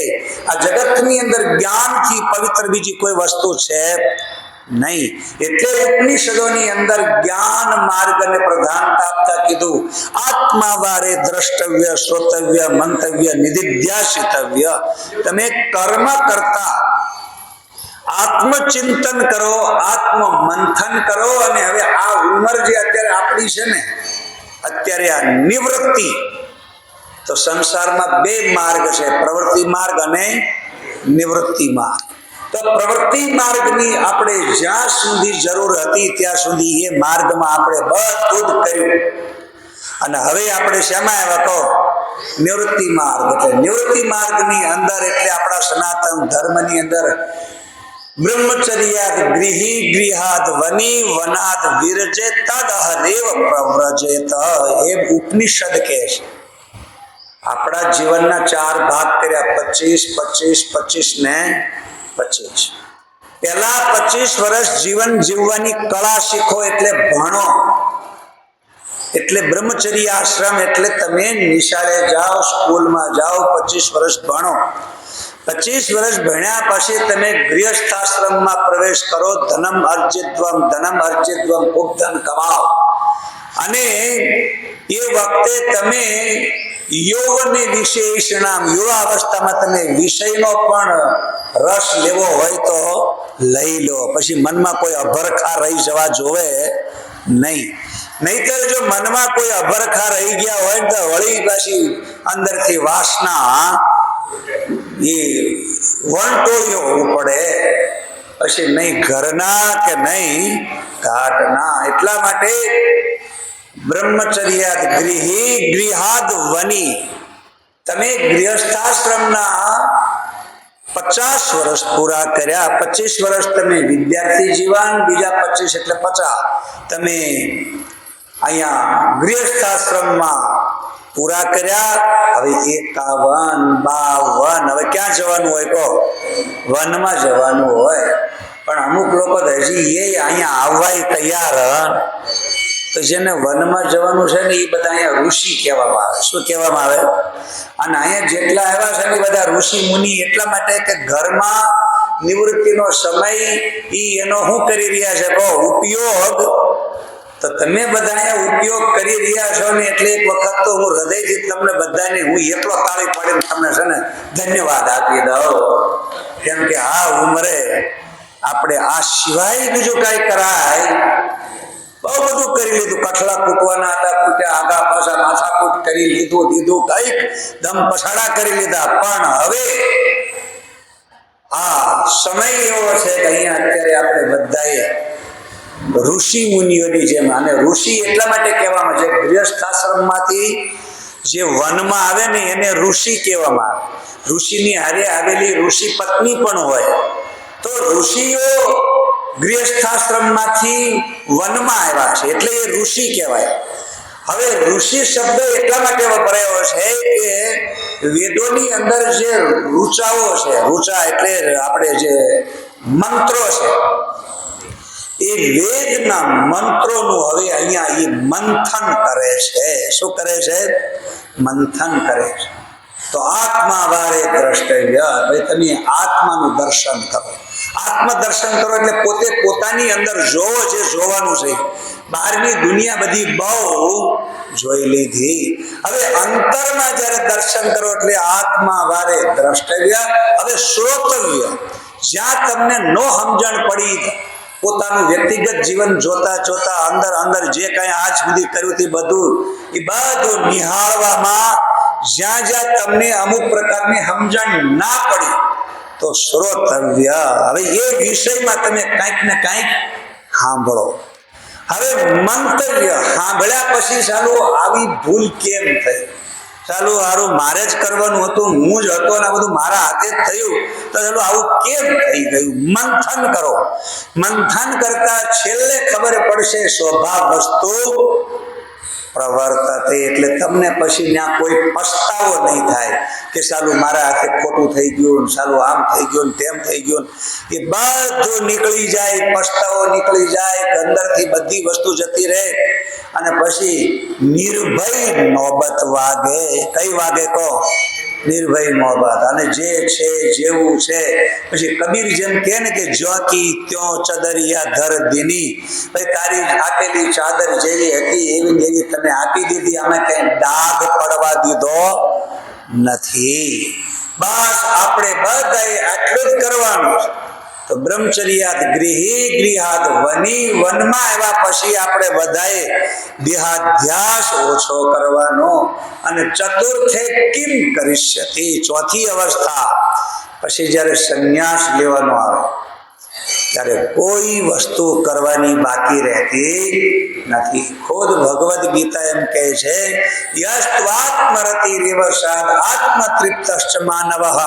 આ જગતની અંદર જ્ઞાનથી પવિત્ર બીજી કોઈ વસ્તુ છે નહીં. એટલે ઉપનિષદોની અંદર જ્ઞાન માર્ગને પ્રધાનતા આપતા કીધું આત્મા વારે દ્રષ્ટવ્ય, શ્રોતવ્ય, મંતવ્ય, નિધિધ્યાસિતવ્ય. તમે કર્મ કરતા આત્મચિંતન કરો, આત્મ મંથન કરો. અને હવે આ ઉંમર જે અત્યારે આપણી છે ને, અત્યારે આ નિવૃત્તિ, તો સંસારમાં બે માર્ગ છે, પ્રવૃત્તિ માર્ગ અને નિવૃત્તિ માર્ગ. તો પ્રવૃત્તિ માર્ગની આપણે જ્યાં સુધી જરૂર હતી ત્યાં સુધી એ માર્ગમાં આપણે બધું જ કર્યું. અને હવે આપણે શેમાં આવ્યા? કહો નિવૃત્તિ માર્ગ. એટલે નિવૃત્તિ માર્ગની અંદર એટલે આપણા સનાતન ધર્મની અંદર બ્રહ્મચર્યાદ ગૃહી ગૃહાદ વની વનાદ વિરજે તદ હરેવ પ્રવ્રજેત. એ ઉપનિષદ કહે છે. આપણા જીવનના 4 ભાગ કર્યા, 25, 25, 25 ને 25. પહેલા 25 વર્ષ જીવન જીવવાની કળા શીખો, એટલે ભણો. એટલે બ્રહ્મચર્ય આશ્રમ એટલે તમે નિશાળે જાઓ, સ્કૂલમાં જાઓ, 25 વર્ષ ભણો. 25 વર્ષ ભણ્યા પછી તમે ગૃહસ્થાશ્રમમાં પ્રવેશ કરો. ધનમ અર્જિત્વમ ખૂબ ધન કમાઓ. અને એ વખતે તમે યોગને વિશેષણામ, યુવા અવસ્થામાં તમે વિષયનો પણ રસ લેવો હોય તો લઈ લો. પછી મનમાં કોઈ અભરખા રહી જવા જોવે નહીં. નહીતર જો મનમાં કોઈ અભરખા રહી ગયા હોય તો વળી પાછી અંદરથી વાસના એ વંટોળીઓ પડે. પછી નહીં ઘરના કે નહીં ઘાટના. એટલા માટે બ્રહ્મચર્યાદ ગૃહી ગૃહાદ વની. તમે ગૃહસ્થાશ્રમના 50 વર્ષ પૂરા કર્યા, 25 વર્ષ તમે વિદ્યાર્થી જીવન, બીજા 25 એટલે 50 તમે અહીંયા ગૃહસ્થાશ્રમમાં પૂરા કર્યા. હવે 51, 52 હવે ક્યાં જવાનું હોય? કહો, વનમાં જવાનું હોય. પણ અમુક લોકો હજી એ અહીંયા આવવાય તૈયાર. તો જેને વનમાં જવાનું છે ને એ બધા અહીંયા ઋષિ કહેવામાં આવે. શું કહેવામાં આવે? અને અહીંયા જેટલા આવ્યા છે ને બધા ઋષિ મુનિ એટલા માટે કે ઘરમાં નિવૃત્તિનો સમય એનો શું કરી રહ્યા છે? કહો, ઉપયોગ. તો તમે બધા અહીંયા ઉપયોગ કરી રહ્યા છો ને એટલે એક વખત તો હું હૃદયથી તમને બધાને હું એટલો તાળી પાડીને તમને છે ને ધન્યવાદ આપી દઉં. કેમ કે આ ઉંમરે આપણે આ સિવાય બીજું કાંઈ કરાય? બહુ બધું કરી લીધું. કઠલા કૂટવાના હતા, કૂટ્યા, આગા પાછા માથાકૂટ કરી લીધું, કઈક દમ પછાડા કરી લીધા. પણ હવે આ સમય એવો છે કે અહીંયા અત્યારે આપણે બધાએ ઋષિ મુનિઓની જેમ, અને ઋષિ એટલા માટે કહેવામાં છે, ગૃહસ્થાશ્રમમાંથી જે વનમાં આવે ને એને ઋષિ કહેવામાં આવે. ઋષિની હારે આવેલી ઋષિ પત્ની પણ હોય. તો ઋષિઓ ગૃહસ્થાશ્રમમાંથી વનમાં આવ્યા છે એટલે એ ઋષિ કહેવાય. હવે ઋષિ શબ્દ એટલા માટે વપરાયો છે કે વેદોની અંદર જે ઋચાઓ છે, ઋચા એટલે આપણે જે મંત્રો છે, એ વેદના મંત્રોનું હવે અહીંયા એ મંથન કરે છે. શું કરે છે? મંથન કરે છે. તો આત્મા વારે દ્રષ્ટવ્ય, ભાઈ તમે આત્માનું દર્શન કરો. આત્મ દર્શન કરો એટલે પોતે પોતાની અંદર જોવો જે જોવાનું છે. બહારની દુનિયા બધી બહુ જોઈ લીધી. હવે અંતરમાં જયારે દર્શન કરો એટલે આત્મા વારે દ્રષ્ટવ્ય. હવે શ્રોતવ્ય, જ્યાં તમને નો સમજણ પડી, પોતાનું વ્યક્તિગત જીવન જોતા જોતા અંદર જે કઈ આજ સુધી કર્યું તે બધું નિહાળવામાં જ્યાં જ્યાં તમને અમુક પ્રકારની સમજણ ના પડી તો શ્રોતવ્ય. હવે એ વિષયમાં તમે કંઈક ને કંઈક સાંભળો. હવે મંતવ્ય, સાંભળ્યા પછી ચાલો આવી ભૂલ કેમ થઈ? ચાલો હારું મારે જ કરવાનું હતું, હું જ હતો ને બધું મારા હાથે જ થયું, તો ચાલો આવું કેમ થઈ ગયું? મંથન કરો. મંથન કરતા છેલ્લે ખબર પડશે સ્વભાવ વસ્તુ પ્રવર્તતે, એટલે તમને પછી ત્યાં કોઈ પસ્તાવો નહીં થાય કે સાલું મારા હાથે ખોટું થઈ ગયું, સાલું આમ થઈ ગયું, તેમ થઈ ગયું. એ બધું નીકળી જાય, પસ્તાવો નીકળી જાય, અંદરથી બધી વસ્તુ જતી રહે. અને પછી નિર્ભય નોબત વાગે. કઈ વાગે? કહો, નિર્ભય નોબત. અને જે છે જેવું છે, પછી કબીર જેમ કહે ને કે જોકી ત્યો ચદરિયા ધર દીની, ભાઈ તારી આપેલી ચાદર જેવી હતી એવી એવી તમે આપી દીધી, અમે કઈ ડાઘ પડવા દીધો નથી. બસ આપણે બધાએ આટલું જ કરવાનું છે. તો બ્રહ્મચર્યાત ગૃહી ગૃહાત વની, વનમાં આવ્યા પછી આપણે બધાએ દેહાધ્યાસ ઓછો કરવાનો. અને ચતુર્થે કિમ કરિષ્યતિ, ચોથી અવસ્થા પછી જ્યારે સંન્યાસ લેવાનો આવે ત્યારે કોઈ વસ્તુ કરવાની બાકી રહેતી નથી. ખુદ ભગવદ્ ગીતા એમ કહે છે, યસ્ત્વાત્મરતિરેવ સાદ આત્મતૃપ્તશ્ચ માનવઃ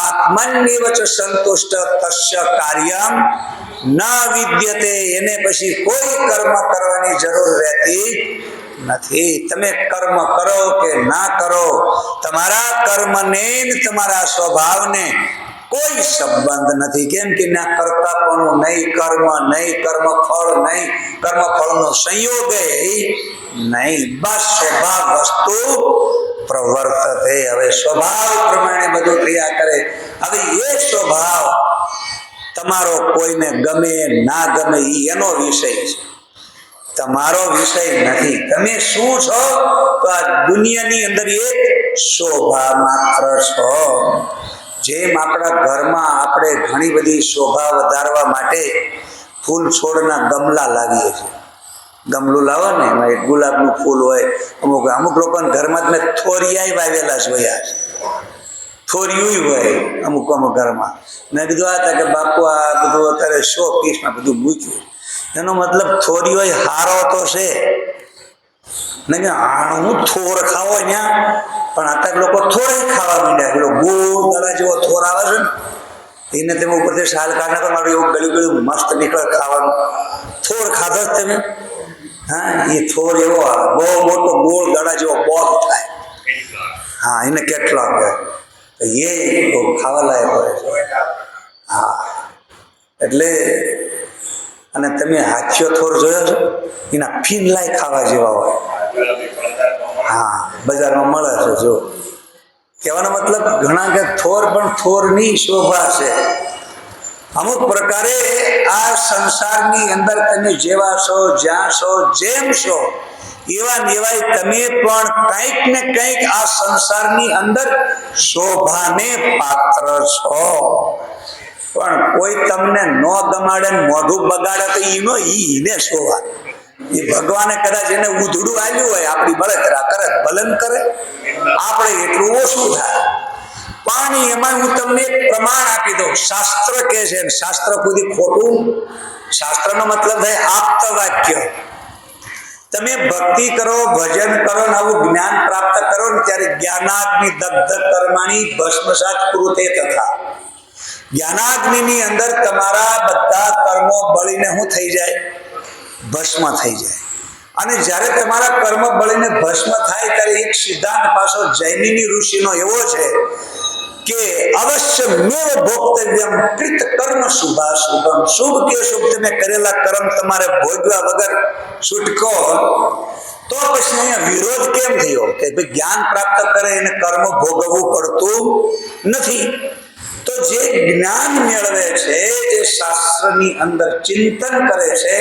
આત્મન્યેવ ચ સંતુષ્ટ તસ્ય કાર્યમ ન વિદ્યતે. એને પછી કોઈ કર્મ કરવાની જરૂર રહેતી નથી. તમે કર્મ કરો કે ના કરો, તમારા કર્મને તમારા સ્વભાવને કોઈ સંબંધ નથી. કેમ કે ના કર્તાપણું નહીં, કર્મ નહીં, કર્મફળ નહીં, કર્મફળનો સંયોગ નહીં. બસ સ્વભાવ વસ્તુ પ્રવર્તતે. હવે સ્વભાવ પ્રમાણે બધું ક્રિયા કરે. હવે એ સ્વભાવ તમારો કોઈને ગમે ના ગમે એનો વિષય છે, તમારો વિષય નથી. તમે શું છો? તો આ દુનિયાની અંદર એક શોભા માત્ર છો. જેમ આપણા ઘરમાં આપણે ઘણી બધી શોભા વધારવા માટે ફૂલ છોડના ગમલા લાવીએ છીએ. ગમલું લાવો ને, એમાં એક ગુલાબનું ફૂલ હોય, અમુક લોકોના ઘરમાં મેં થોરિયા વાવેલા જોયા છે, થોરિયું હોય અમુક ઘરમાં. મેં કીધું આ કે બાપુ આ બધું અત્યારે શો પીસમાં બધું મૂક્યું. એનો મતલબ થોરિયો હારો તો છે ને, કે હું થોર ખાવો ત્યાં, પણ અત્યારે લોકો થોર ખાવા માંડ્યા. પેલો ગોળ દડા જેવો થોર આવે છે ને, એને તમે ઉપરથી શાલ કાઢે તો મારું એવું ગળ્યું ગળ્યું મસ્ત નીકળે ખાવાનું. થોર ખાધો જ તમે? હા, એ થોર એવો આવે, બહુ મોટો ગોળ દડા જેવો બોલ થાય. હા, એને કેટલો કહે એ ખાવા લાયક હોય છે. હા, એટલે અને તમે હાથીઓ થોર જોયો છો? એના ફીનલાય ખાવા જેવા હોય. હા, બજારમાં મળે છે. જો કહેવાનો મતલબ ઘણા કે થોર પણ થોરની શોભા છે. અમુક પ્રકારે આ સંસારની અંદર તમે જેવા છો, જ્યાં છો, જેમ છો, એવા નેવાય તમે પણ કંઈક ને કંઈક આ સંસારની અંદર શોભાને પાત્ર છો. પણ કોઈ તમને ન ગમાડે મોઢું બગાડે તો ઈને શોભા. એ ભગવાને કદાચ એને ઉધડું આવ્યું હોય, આપણી બળતરા કરે ભલન કરે, આપણે એટલું ઓછું થાય. પણ એમાં હું તમને એક પ્રમાણ આપી દઉં. શાસ્ત્ર કે છે, શાસ્ત્ર કોઈ ખોટું, શાસ્ત્રનો મતલબ થાય આપ્ત વાક્ય. તમે ભક્તિ કરો, ભજન કરો, આવું જ્ઞાન પ્રાપ્ત કરો ને ત્યારે જ્ઞાનાગ્નિ દગ્ધ કર્માણી ભસ્મસાત કૃતે તથા. જ્ઞાનાગ્નિની અંદર તમારા બધા કર્મો બળીને શું થઈ જાય? ભસ્મ થઈ જાય. અને જ્યારે તમારા કર્મ બળીને ભસ્મ થાય ત્યારે એક સિદ્ધાંત પાછો જૈમિની ઋષિનો એવો છે કે અવશ્ય મેવ ભોક્તવ્યમ કૃત કર્મ શુભાશુભમ. શુભ કે શુભ તમે કરેલા કર્મ તમારે ભોગવ્યા વગર છૂટકો. તો પછી અહીંયા વિરોધ કેમ થયો કે ભાઈ જ્ઞાન પ્રાપ્ત કરે એને કર્મ ભોગવવું પડતું નથી. તો જે જ્ઞાન મેળવે છે, જે શાસ્ત્રની અંદર ચિંતન કરે છે,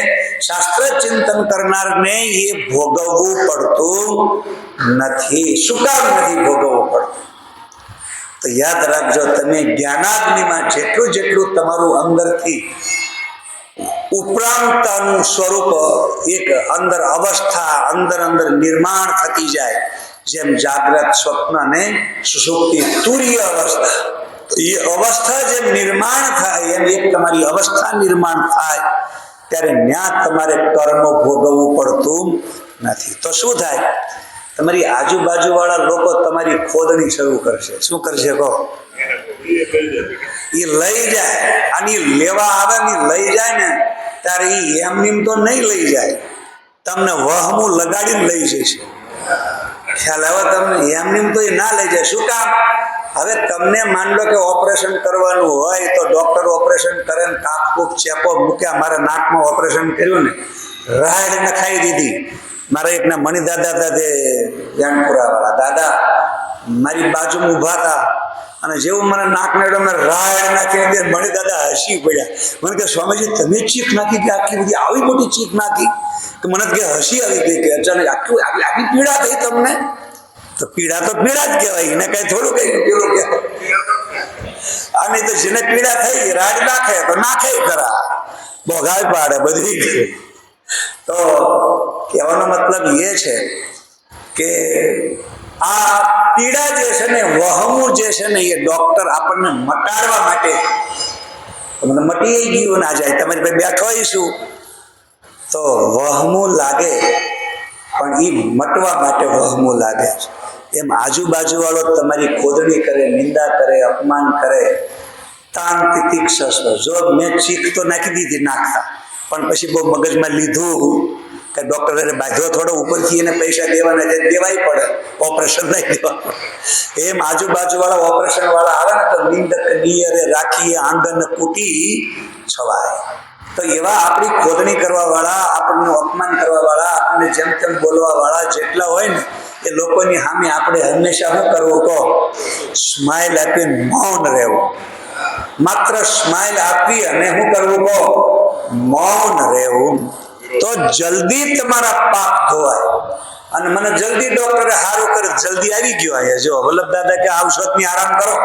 શાસ્ત્ર ચિંતન કરનારને એ ભોગવવું પડતું નથી. શું કામ નથી ભોગવવું પડતું? તો યાદ રાખજો, તમે જ્ઞાનાગ્નિમાં જેટલું જેટલું તમારું અંદરથી ઉપરાંતનું સ્વરૂપ એક અંદર અવસ્થા અંદર નિર્માણ થતી જાય, જેમ જાગ્રત, સ્વપ્ન અને સુષુપ્તિ, તુર્ય અવસ્થા, એ અવસ્થા જેમ નિર્માણ થાય એમ એક તમારી અવસ્થા નિર્માણ થાય ત્યારે ત્યાં તમારે કર્મ ભોગવવું પડતું નથી. તો શું થાય? તમારી આજુબાજુ વાળા લોકો તમારી ખોદણી શરૂ કરશે. શું કરશે કહો? એ લઈ જાય, અને લેવા આવે ને લઈ જાય ને ત્યારે એ એમની તો નહીં લઈ જાય, તમને વહમું લગાડીને લઈ જશે. ખ્યાલ આવે તમને? એમની તો એ ના લઈ જાય. શું કામ? હવે તમને માન લો કે ઓપરેશન કરવાનું હોય તો ડોક્ટર ઓપરેશન કરે ને કાપકૂપ ચેપો મૂક્યા. મારા નાકમાં ઓપરેશન કર્યું ને રાડ નખાઈ દીધી. મારા એકના મણિદાદા હતા, તે જાનપુરા વાળા દાદા, મારી બાજુમાં ઊભા હતા અને જેવું મને નાક નડ્યો મેં રાડ નાખી, મણિદાદા હસી પડ્યા. મને કે સ્વામીજી તમે ચીખ નાખી કે આટલી બધી આવી મોટી ચીખ નાખી? કે મને કે હસી આવી ગઈ કે અચાનક આટલી પીડા થઈ તમને? તો પીડા જ કહેવાય, એને કઈ થોડું કઈ પેલું કહેવાય. અને તો જેને પીડા થઈ રાડ નાખે તો નાખે ખરા, બોઘાઈ પાડે બધી. તો કહેવાનો મતલબ એ છે કે આ પીડા જે છે ને, વહમું જે છે ને, એ ડોક્ટર આપણને મટાડવા માટે, તમને મટી ગયું ના જાય, તમારી પાસે બેઠો હોઈશું તો વહમું લાગે, પણ એ મટવા માટે વહમું લાગે છે. એમ આજુબાજુ વાળો તમારી ખોદણી કરે, નિંદા કરે, અપમાન કરે, તાન તિતિક્ષ. જો મેં ચીખ તો નાખી દીધી નાખતા, પણ પછી બહુ મગજમાં લીધું કે ડોક્ટરે બાંધ્યો થોડો ઉપરથી, એને પૈસા દેવાના છે, દેવાય પડે, ઓપરેશન નહીં દેવા પડે. એમ આજુબાજુ વાળા ઓપરેશન વાળા આવે ને તો નિંદક નિયરે રાખીએ આંગણ કૂટી છવાય. તો એવા આપણી ખોદણી કરવા વાળા, આપણને અપમાન કરવા વાળા, આપણને જેમ તેમ બોલવા વાળા જેટલા હોય ને, એ લોકોની સામે આપણે હંમેશા શું કરવું કહો? સ્માઇલ આપીને મૌન રહેવું. માત્ર સ્માઇલ આપી અને શું કરવું કહો? મૌન રહેવું. તો જલ્દી તમારા પાપ ધોવાય. અને મને જલ્દી ડોક્ટરે સારું કરે, જલ્દી આવી ગયો. અહીંયા જો વલ્લભ દાદા કે આવશો આરામ કરો.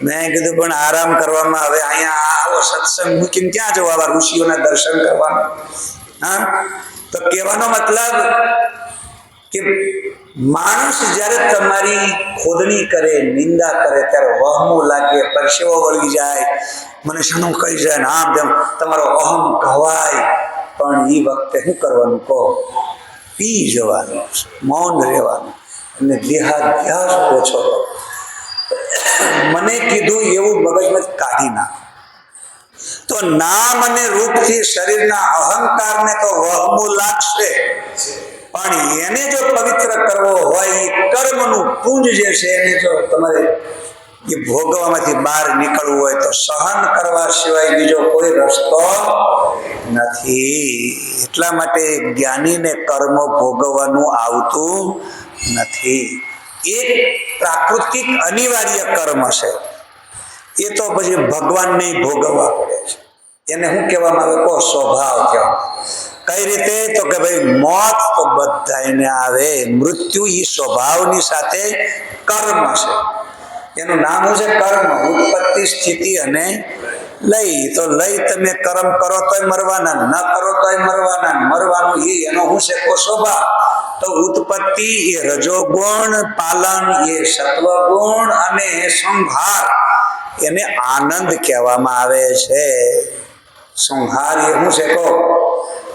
મેં કીધું પણ આરામ કરવામાં હવે અહીંયા આવો સત્સંગ મૂકીને ક્યાં જવું? આવા ઋષિઓના દર્શન કરવાનું? હા, તો કહેવાનો મતલબ કે માણસ જ્યારે તમારી ખોદણી કરે, નિંદા કરે, ત્યારે વહમું લાગે, પરસેવો વળી જાય, મને શાનું કહી જાય ને આમ તેમ, તમારો અહમ ઘવાય. પણ એ વખતે શું કરવાનું કહો? પી જવાનું, મૌન રહેવાનું અને દેહાધ્યાસ ઓછો. મને કીધું એવું મગજમાંથી કાઢી નાખ. તો નામ અને રૂપથી શરીરના અહંકારને તો વહમું લાગશે, પણ એને જો પવિત્ર કરવો હોય, એ કર્મનું પુંજ જે છે એને જો તમારે એ ભોગવવામાંથી બહાર નીકળવું હોય તો સહન કરવા સિવાય બીજો કોઈ રસ્તો નથી. એટલા માટે જ્ઞાનીને કર્મ ભોગવવાનું આવતું નથી. એક પ્રાકૃતિક અનિવાર્ય કર્મ છે, એ તો પછી ભગવાનને ભોગવવા પડે છે. એને શું કહેવામાં આવે? કહો, સ્વભાવ કહેવાય. કઈ રીતે? તો કે ભાઈ મોત તો બધાને આવે, મૃત્યુ એ સ્વભાવની સાથે કર્મ છે. એનું નામ છે કર્મ. ઉત્પત્તિ, સ્થિતિ અને લય. તો લય તમે કર્મ કરો તોય મરવાના, ન કરો તોય મરવાના. મરવાનું એ એનો શું છે? કો સ્વભાવ. તો ઉત્પત્તિ એ રજોગુણ, પાલન એ સત્વગુણ, અને સંહાર એને આનંદ કહેવામાં આવે છે. સંહાર એ શું છે? કહો,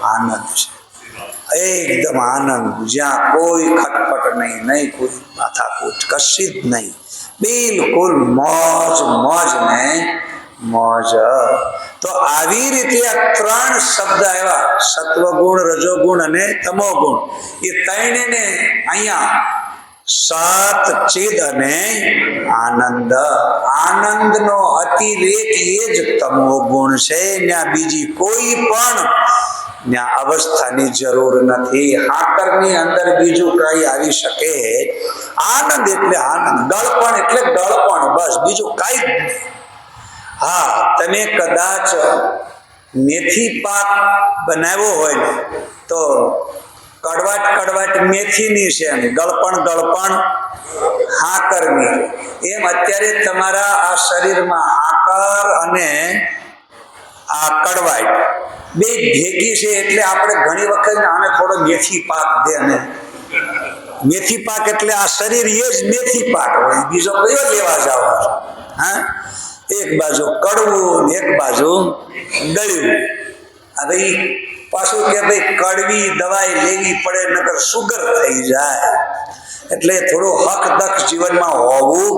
આનંદ છે. એકદમ આનંદ, જ્યાં કોઈ ખટપટ નહીં, નહીં કોઈ માથાકૂટ, કશી જ નહીં, બિલકુલ મોજ, મોજ ને મોજ. તો આવી રીતે આ ત્રણ શબ્દ આવ્યા, સત્વગુણ, રજોગુણ અને તમોગુણ. એ ત્રણેયને અહીંયા સત, ચિદ અને આનંદ. આનંદનો અતિરેક એ જ તમોગુણ છે. ત્યાં બીજી કોઈ પણ ત્યાં અવસ્થાની જરૂર નથી. હાકરની અંદર બીજું કઈ આવી શકે? આનંદ એટલે આનંદ, ગળપણ એટલે ગળપણ, બસ બીજું કઈ જ નહીં. હા, તમે કદાચ મેથી પાક બનાવ્યો હોય ને તો કડવાટ કડવાટ મેથીની છે, ગળપણ ગળપણ હાકરની. એમ અત્યારે તમારા આ શરીરમાં હાકર અને આ કડવાટ બે ભેગી છે, એટલે આપણે ઘણી વખત આને થોડો મેથી પાક દે. ને મેથી પાક એટલે આ શરીર એ જ મેથી પાક હોય, બીજો કયો લેવા જાવ? હા, એક બાજુ કડવું ને એક બાજુ ગળ્યું. હવે પાછું કે ભાઈ કડવી દવાઈ લેવી પડે, નકર સુગર થઈ જાય. એટલે થોડું હક દક જીવનમાં હોવું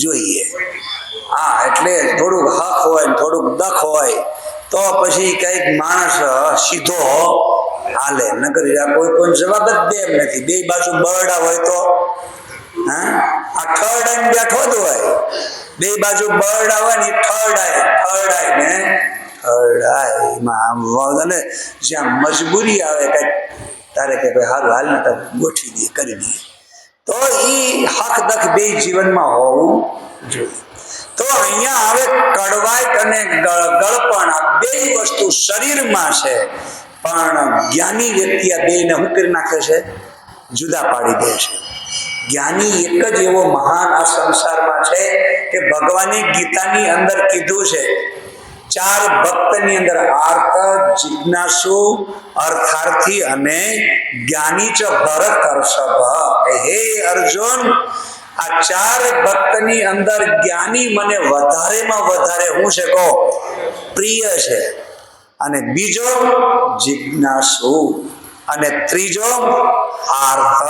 જોઈએ. હા, એટલે થોડુંક હક હોય, થોડુંક દખ હોય તો પછી કઈક માણસ સીધો હાલે. નકર કોઈ કોઈ જવાબ જ દે એમ નથી. બે બાજુ બરડા હોય તો હા, આ ઠરડાઈને બેઠો જ હોય. બે બાજુ બરડા હોય ને ઠરડાય ને ઠરડાય. અને જ્યાં મજબૂરી આવે કઈક તારે કે ભાઈ સારું હાલ ને તારે ગોઠવી દઈએ, કરી દઈએ, તો એ હક દખ બે જીવનમાં હોવું જોઈએ. તો અહીંયા આવે કડવાટ અને ગળપણ, આ બે વસ્તુ શરીરમાં છે. પણ જ્ઞાની વ્યક્તિ આ બેને શું કરી નાખે છે? જુદા પાડી દે છે. જ્ઞાની એક જ એવો મહાન આ સંસારમાં છે કે ભગવાને ગીતાની અંદર કીધું છે, ચાર ભક્તની અંદર આર્ત, જિજ્ઞાસુ, અર્થાર્થી અને જ્ઞાની ચ ભરત હર્ષભ. હે અર્જુન, આ ચાર ભક્તની અંદર જ્ઞાની મને વધારેમાં વધારે હું છે કહો પ્રિય છે, અને બીજો જિજ્ઞાસુ, અને ત્રીજો આર્થ,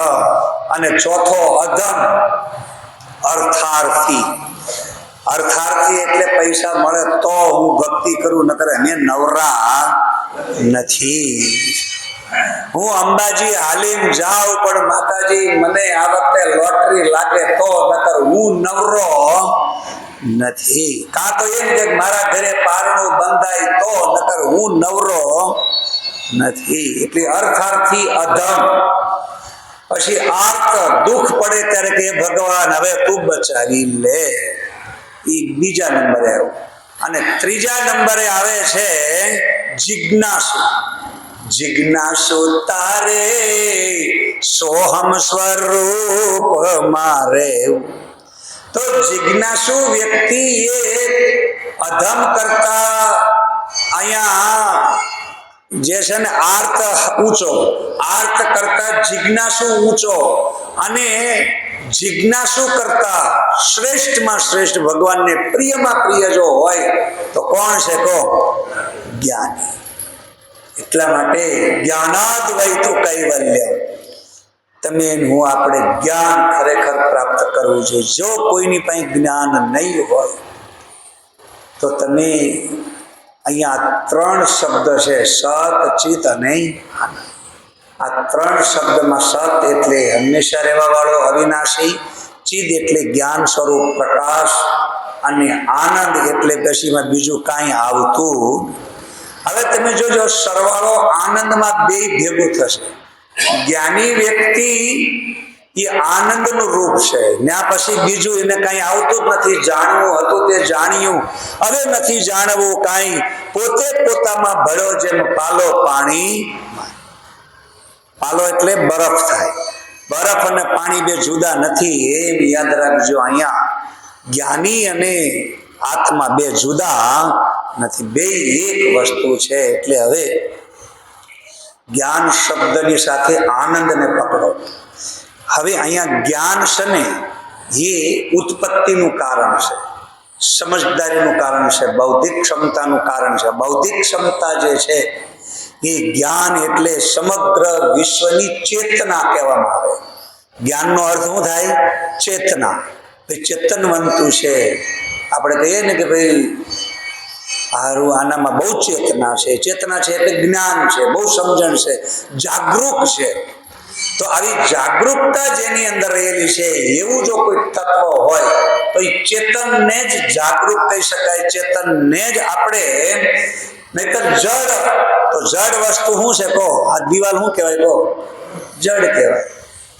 અને ચોથો અધમ અર્થાર્થી. અર્થાર્થી એટલે પૈસા મળે તો હું ભક્તિ કરું, નકર અમે નવરા નથી. હું અંબાજી હાલીમ જાઉં પણ માતાજી મને આ વખતે લોટરી લાગે તો, નકર હું નવરો નથી. કાં તો એમ કે મારા ઘરે પારણું બંધાય તો, નકર હું નવરો નથી. એટલે અર્થાર્થી અધમ. પછી આર્ત, દુઃખ પડે ત્યારે કે ભગવાન હવે તું બચાવી લે, એ બીજા નંબરે આવ્યું. અને ત્રીજા નંબરે આવે છે જિજ્ઞાસુ. જિજ્ઞાસુ તારે સોહમ સ્વરૂપ મારે. તો જિજ્ઞાસુ વ્યક્તિ એ અધમ કરતા અહીંયા જે છે ને આર્ત ઊંચો, આર્ત કરતા જિજ્ઞાસુ ઊંચો, અને જિજ્ઞાસુ કરતા શ્રેષ્ઠમાં શ્રેષ્ઠ, ભગવાનને પ્રિયમાં પ્રિય જો હોય તો કોણ છે કહો? જ્ઞાની. એટલા માટે જ્ઞાનાદ્વૈતુ કૈવલ્ય. તમે હું આપણે જ્ઞાન ખરેખર પ્રાપ્ત કરવું જોઈએ. જો કોઈની પાસે જ્ઞાન નહીં હોય તો તમે અહીંયા 3 શબ્દ છે, સત, ચિત અને આનંદ. આ 3 શબ્દમાં સત એટલે હંમેશા રહેવા વાળો અવિનાશી, ચિદ એટલે જ્ઞાન સ્વરૂપ પ્રકાશ, અને આનંદ એટલે પછીમાં બીજું કાંઈ આવતું. હવે તમે જોજો, સરવાળો આનંદમાં બે ભેગું થશે. જ્ઞાની વ્યક્તિ એ આનંદનું રૂપ છે, ત્યાં પછી બીજું એને કાંઈ આવતું જ નથી. જાણવું હતું તે જાણ્યું, હવે નથી જાણવું કાંઈ, પોતે પોતામાં ભળ્યો જેમ પાલો પાણી. પાલો એટલે બરફ થાય. બરફ અને પાણી બે જુદા નથી, એમ યાદ રાખજો. અહીંયા જ્ઞાની અને આત્મા બે જુદા નથી, બે એક વસ્તુ છે. એટલે હવે જ્ઞાન શબ્દની સાથે આનંદને પકડો. હવે અહીંયા જ્ઞાન છે ને એ ઉત્પત્તિનું કારણ છે, સમજદારીનું કારણ છે, બૌદ્ધિક ક્ષમતાનું કારણ છે. બૌદ્ધિક ક્ષમતા જે છે એ જ્ઞાન એટલે સમગ્ર વિશ્વની ચેતના કહેવામાં આવે. જ્ઞાનનો અર્થ શું થાય? ચેતના. ચેતનવંતું છે. આપણે કહીએ ને કે ભાઈ હારું આનામાં બહુ ચેતના છે. ચેતના છે એટલે જ્ઞાન છે, બહુ સમજણ છે, જાગૃત છે. તો આવી જાગૃતતા જેની અંદર રહેલી છે એવું જો કોઈ તત્વ હોય તો એ ચેતનને જ જાગૃત કહી શકાય. ચેતનને જ આપણે, નહીતર જડ, તો જડ વસ્તુ શું છે કહો? આ દિવાલ શું કહેવાય કહો? જડ કહેવાય.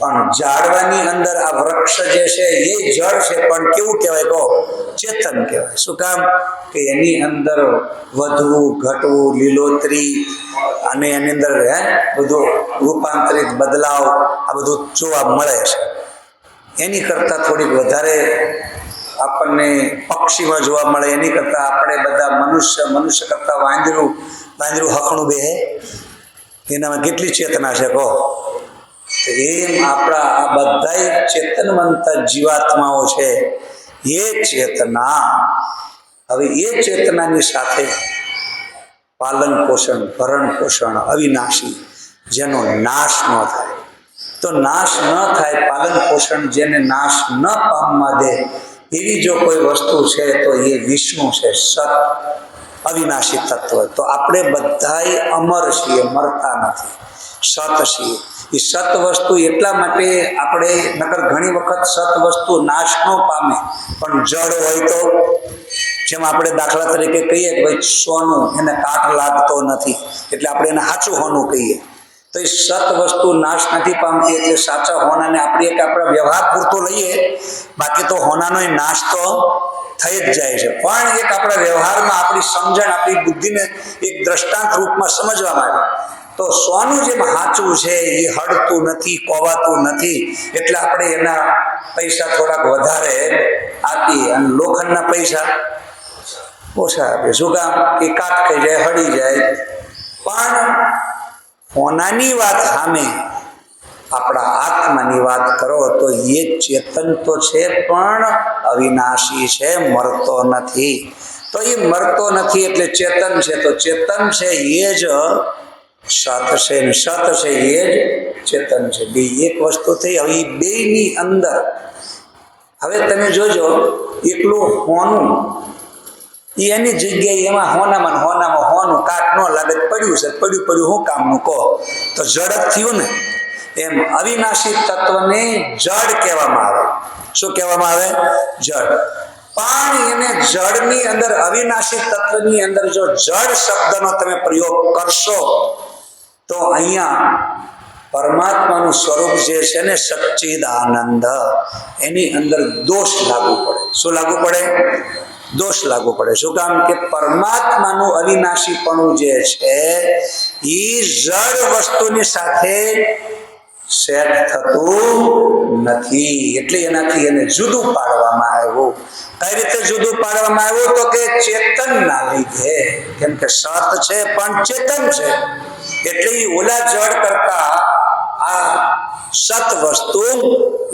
પણ ઝાડવાની અંદર આ વૃક્ષ જે છે એ જડ છે, પણ કેવું કહેવાય કહો? ચેતન કહેવાય. શું કામ? કે એની અંદર વધવું, ઘટવું, લીલોતરી અને એની અંદર બધું રૂપાંતરિત બદલાવ આ બધું જોવા મળે છે. એની કરતાં થોડીક વધારે આપણને પક્ષીમાં જોવા મળે. એની કરતાં આપણે બધા મનુષ્ય કરતાં વાંદરું હકણું બે, એનામાં કેટલી ચેતના છે કહો? એમ આપણા આ બધા ચેતનવંત જીવાત્માઓ છે. એ ચેતના, હવે એ ચેતનાની સાથે પાલન પોષણ, ભરણ પોષણ અવિનાશી, જેનો નાશ ન થાય. તો નાશ ન થાય, પાલન પોષણ જેને નાશ ન પામવા દે એવી જો કોઈ વસ્તુ છે તો એ વિષ્ણુ છે, સત અવિનાશી તત્વ. તો આપણે બધાય અમર છીએ, મરતા નથી, સત છીએ. એ સત વસ્તુ એટલા માટે આપણે, નકર ઘણી વખત સત વસ્તુ નાશ ન પામે પણ જડ હોય તો, જેમ આપણે દાખલા તરીકે કહીએ કે ભાઈ સોનું, એને કાટ લાગતો નથી એટલે આપણે એને સાચું હોનું કહીએ. તો એ સત વસ્તુ નાશ નથી પામતી એટલે સાચા હોનાને આપણે એક આપણા વ્યવહાર પૂરતો લઈએ, બાકી તો હોનાનો નાશ તો થઈ જ જાય છે. પણ એક આપણા વ્યવહારમાં આપણી સમજણ, આપણી બુદ્ધિને એક દ્રષ્ટાંત રૂપમાં સમજવામાં આવે તો સોનું જેમ સાચું છે એ હળતું નથી, કોવાતું નથી, એટલે આપણે એના પૈસા થોડાક વધારે આપીએ અને લોખંડના પૈસા ઓછા આપીએ. શું કામ? કે કાટ ખાઈ જાય, હળી જાય. પણ હોનાની વાત સામે આપણા આત્માની વાત કરો તો એ ચેતન તો છે પણ અવિનાશી છે, મરતો નથી. તો એ મરતો નથી એટલે ચેતન છે. તો ચેતન છે એ જ સત છે, ને સત છે એ જ ચેતન છે. બે એક વસ્તુ થઈ. હવે એ બેની અંદર હવે તમે જોજો, એકલું હોનું એની જગ્યાએ એમાં હોનામાં હોનું કાટ ન લાગે, પડ્યું છે, પડ્યું શું કામનું કહો? તો જડ જ થયું ને. એમ અવિનાશી તત્વને જડ કહેવામાં આવે. શું કહેવામાં આવે? જડ. પણ એને જડની અંદર, અવિનાશી તત્વની અંદર જો જડ શબ્દનો તમે પ્રયોગ કરશો તો અહીંયા પરમાત્માનું સ્વરૂપ જે છે ને સચ્ચિદાનંદ, એની અંદર દોષ લાગુ પડે. શું લાગુ પડે? દોષ લાગુ પડે. શું કામ? કે પરમાત્માનું અવિનાશીપણું જે છે એ જડ વસ્તુની સાથે સેટ થતું નથી, એટલે એનાથી એને જુદું પાડવામાં આવ્યું. કઈ રીતે જુદું પાડવામાં આવ્યું? તો કે ચેતનના લીધે. કેમ કે સત છે પણ ચેતન છે, એટલે એ ઓલા જડ કરતા આ સત વસ્તુ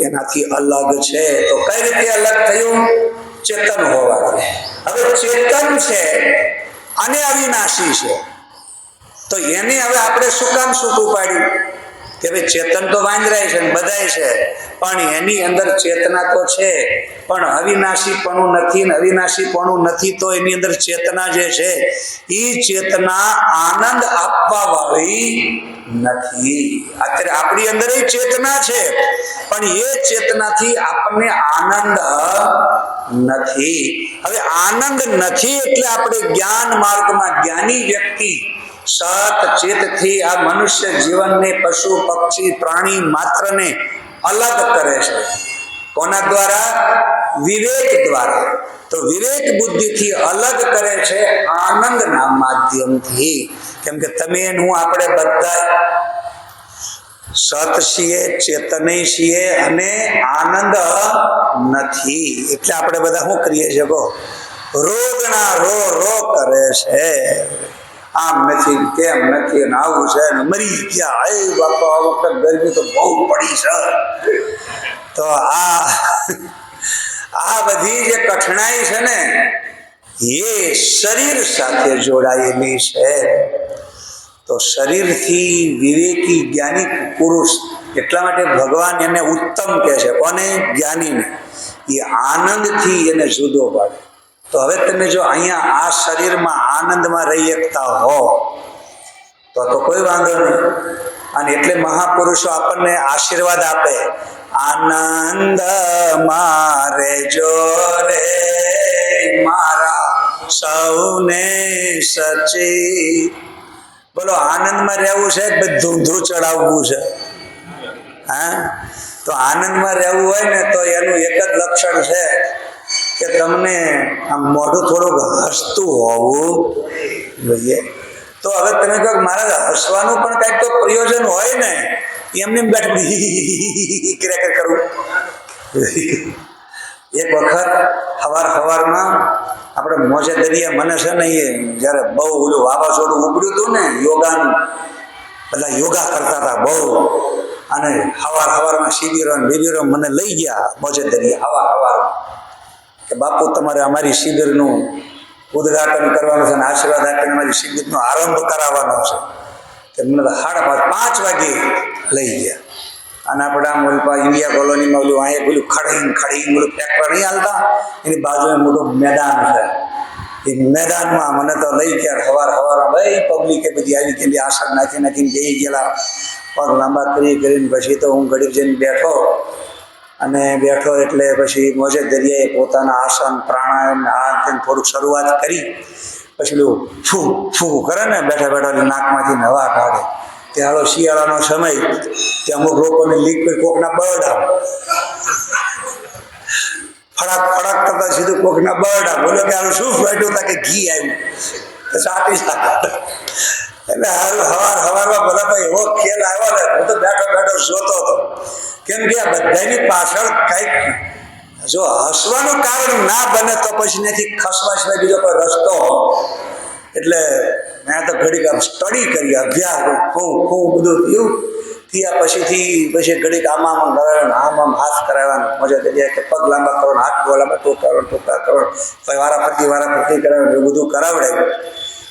એનાથી અલગ છે. તો કઈ રીતે અલગ થયું? ચેતન હોવાથી. હવે ચેતન છે અને અવિનાશી છે, તો એને હવે આપણે શું કામ છૂટું પાડ્યું? કે ભાઈ ચેતન તો વાંદરાય છે ને બધાય છે, પણ એની અંદર ચેતના તો છે, પણ અવિનાશીપણું નથી ને અવિનાશીપણું નથી તો એની અંદર ચેતના જે છે એ ચેતના આનંદ આપવા વાળી નથી. અત્યારે આપણી અંદર એ ચેતના છે, પણ એ ચેતનાથી આપણને આનંદ નથી. હવે આનંદ નથી એટલે આપણે જ્ઞાન માર્ગમાં જ્ઞાની વ્યક્તિ સત ચેતથી આ મનુષ્ય જીવનને પશુ પક્ષી પ્રાણી માત્રને અલગ કરે છે. કોના દ્વારા? વિવેક દ્વારા. તો વિવેક બુદ્ધિથી અલગ કરે છે આનંદના માધ્યમથી. કેમ કે તમે હું આપણે બધા સત છીએ, ચેતનય છીએ અને આનંદ નથી. એટલે આપણે બધા શું કરીએ છીએ? રોગના રો રો કરે છે. આમ નથી, કેમ નથી, આવું છે, મરી ગયા, એ બાપા આ વખત ગરમી તો બહુ પડી છે. તો આ બધી જે કઠણાઈ છે ને એ શરીર સાથે જોડાયેલી છે. તો શરીરથી વિવેકી જ્ઞાની પુરુષ, એટલા માટે ભગવાન એને ઉત્તમ કહે છે. કોને? જ્ઞાનીને. એ આનંદથી એને જુદો પાડે. તો હવે તમે જો અહીંયા આ શરીરમાં આનંદમાં રહી શકતા હો તો કોઈ વાંધો નહીં. અને એટલે મહાપુરુષો આપણને આશીર્વાદ આપે, આનંદ મારે જો રે મારા સૌને સચી. બોલો, આનંદમાં રહેવું છે કે ધૂંધું ચડાવવું છે? હા, તો આનંદમાં રહેવું હોય ને તો એનું એક જ લક્ષણ છે કે તમને આમ મોઢું થોડુંક હસતું હોવું જોઈએ. તો હવે તમે કહો મારે હસવાનું પણ કંઈક તો પ્રયોજન હોય ને, એમને બેઠ કરવું. એક વખત સવારમાં આપણે મોજે દરિયા, મને છે ને એ જ્યારે બહુ ઓલું વાવાઝોડું ઉપડ્યું હતું ને યોગાનું, બધા યોગા કરતા હતા બહુ, અને સવારમાં શિબિરો બિબિરો મને લઈ ગયા મોજે દરિયા સવારમાં કે બાપુ તમારે અમારી શિબિરનું ઉદ્ઘાટન કરવાનું છે અને આશીર્વાદ આપીને અમારી શિબિરનો આરંભ કરાવવાનો છે. કે મને 5:30 વાગે લઈ ગયા. અને આપણે આમ ઓલું ઇન્ડિયા કોલોનીમાં ઓલું અહીંયા પેલું ખડીને ઓલું ટ્રેક્ટર નહીં હાલતા, એની બાજુએ મોટું મેદાન છે. એ મેદાનમાં મને તો લઈ ગયા. સવારમાં ભાઈ પબ્લિકે બધી આવી ગયેલી, આસન નાખીને બેસી ગયેલા, પગ લાંબા કરીને પછી તો હું ઘડીક જઈને બેઠો. અને બેઠો એટલે પછી મોજે દરિયાએ પોતાના આસન પ્રાણાયામ આ થોડુંક શરૂઆત કરી. પછી પેલું ફૂ કરે ને બેઠા નાકમાંથી હવા કાઢે. ત્યાં હાલો શિયાળાનો સમય, ત્યાં અમુક લોકોને લીક કોકના બરડા ફડાક કરતા સીધું કોકના બરડા બોલો કે હાલ શું ફાટ્યું તા કે ઘી આવ્યું સાટી એટલે હાલ સવારમાં બધા તો એવો ખેલ આવ્યો ને, હું તો બેઠો જોતો હતો. કેમ કે આ બધાની પાછળ કંઈક જો હસવાનું કારણ ના બને તો પછી નથી ખસવા સિવાય બીજો કોઈ રસ્તો. એટલે મેં તો ઘડીક આમ સ્ટડી કરી, અભ્યાસ ખૂબ બધું થયું. થયા પછી ઘડીક આમ હાથ કરાવવાનું, મજા દરિયા કે પગ લાંબા કરો, હાથ લાંબા ટોકા કરો, પછી વારાફરતી કરાવવાનું, એવું બધું કરાવડાવ્યું.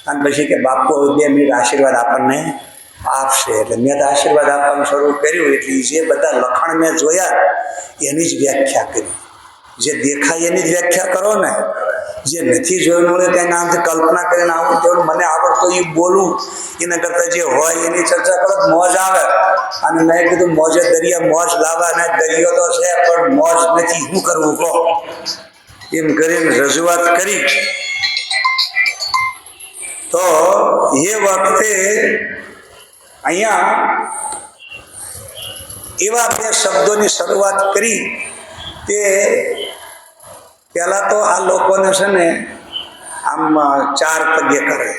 અને પછી કે બાપુ 2 મિનિટ આશીર્વાદ આપણને આપશે. એટલે મેં તો આશીર્વાદ આપવાનું શરૂ કર્યું. એટલે જે બધા લખાણ મેં જોયા એની જ વ્યાખ્યા કરી. જે દેખાય એની જ વ્યાખ્યા કરો ને, જે નથી જોયું મળે ત્યાં નામથી કલ્પના કરીને આવું તેવું મને આવડતું એ બોલું, એના કરતાં જે હોય એની ચર્ચા કરો મોજ આવે. અને મેં કીધું મોજે દરિયા મોજ લાવવા, ને દરિયો તો છે પણ મોજ નથી, શું કરવું કહો? એમ કરીને રજૂઆત કરી. તો એ વખતે અહીંયા એવા 2 શબ્દોની શરૂઆત કરી કે પહેલાં તો આ લોકોને છે ને આમ 4 પગે કરે.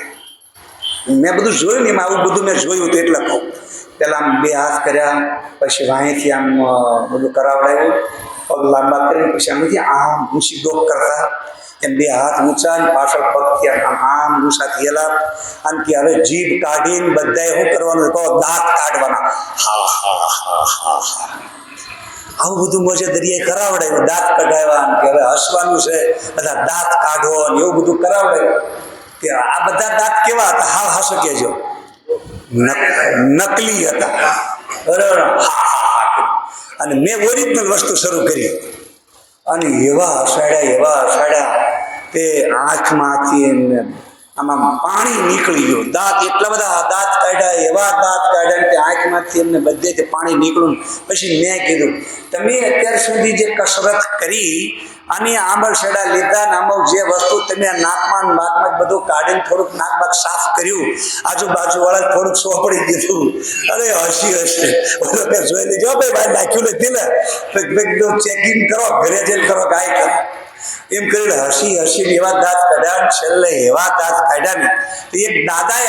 મેં બધું જોયું ને, એમાં આવું બધું મેં જોયું હતું એટલે કહું. પહેલાં આમ 2 હાથ કર્યા, પછી વાંહીથી આમ બધું કરાવડાવ્યું, પગ લાંબા કરીને પછી આમથી આમ ઊંચી ડોક કરતા, એમ 2 હાથ ઊંચા ને પાછળ પગથી આમ ઊંચા થયેલા. અને કે હવે જીભ કાઢીને બધાએ શું કરવાનું કહો, દાંત કાઢવાના. હા આવું બધું મોજે દરિયાએ કરાવડાવ્યું, દાંત કઢાવ્યા. કે હવે હસવાનું છે, બધા દાંત કાઢો ને એવું બધું કરાવડાવ્યું. કે આ બધા દાંત કેવા હતા? હાવ હાસો કહેજો, નકલી હતા. બરાબર, અને મેં ઓરિજિનલ વસ્તુ શરૂ કરી અને એવા હસાડ્યા તે આંખમાંથી એમને આમાં પાણી નીકળી ગયું. દાંત એટલા બધા દાંત કાઢ્યા, એવા દાંત કાઢ્યા કે આંખમાંથી એમને બધેથી પાણી નીકળ્યું. પછી મેં કીધું, તમે અત્યાર સુધી જે કસરત કરી અને આંબળસેડા લીધા ને અમુક જે વસ્તુ તમે નાકમાં નાકમાં બધું કાઢીને થોડુંક નાક બાક સાફ કર્યું, આજુબાજુ વાળા થોડુંક સોપડી દીધું. અરે હસી ઓલો કે જોઈ લેજો ભાઈ, બહાર નાખ્યું નથી ને, ચેકિંગ કરો, ઘરે જઈને કરો, ગાય કરો. એમ કરીને હસી એવા દાંત કાઢ્યા. છેલ્લે એવા દાંત કાઢ્યા ને એક દાદા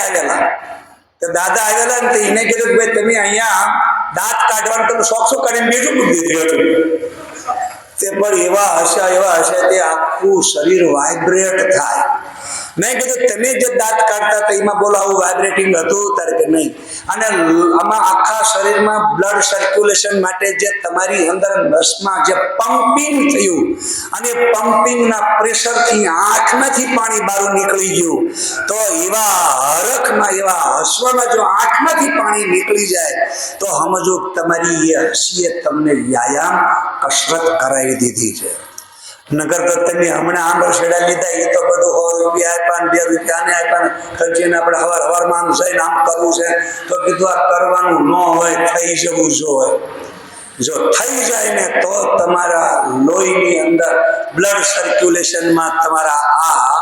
આવેલા ને એને કીધું કે ભાઈ તમે અહીંયા દાંત કાઢવાનું તમે શોખ શું કરીને બીજું મૂકી દીધું હતું. તે પણ એવા હસ્યા તે આખું શરીર વાઇબ્રેટ થાય. મેં કીધું તમે જે દાંત કાઢતા હતા એમાં બોલો આવું વાઇબ્રેટિંગ હતું? તારે કે નહીં. અને આમાં આખા શરીરમાં બ્લડ સર્ક્યુલેશન માટે જે તમારી અંદર નસમાં જે પમ્પિંગ થયું અને પમ્પિંગના પ્રેશરથી આંખમાંથી પાણી બહાર નીકળી ગયું, તો એવા હરખમાં એવા હસવામાં જો આંખમાંથી પાણી નીકળી જાય તો સમજો તમારી એ હસીએ તમને વ્યાયામ કસરત કરાવી દીધી છે. નગર તો તમે હમણાં આંબળસેડા લીધા એ તો બધું ₹1 આપ્યા, ₹2 આપ્યા, ખર્ચીને આપણે હવારમાં આમ જઈને આમ કરવું છે તો કીધું આ કરવાનું ન હોય, થઈ જવું જોઈએ. જો થઈ જાય ને તો તમારા લોહીની અંદર બ્લડ સર્ક્યુલેશનમાં તમારા આ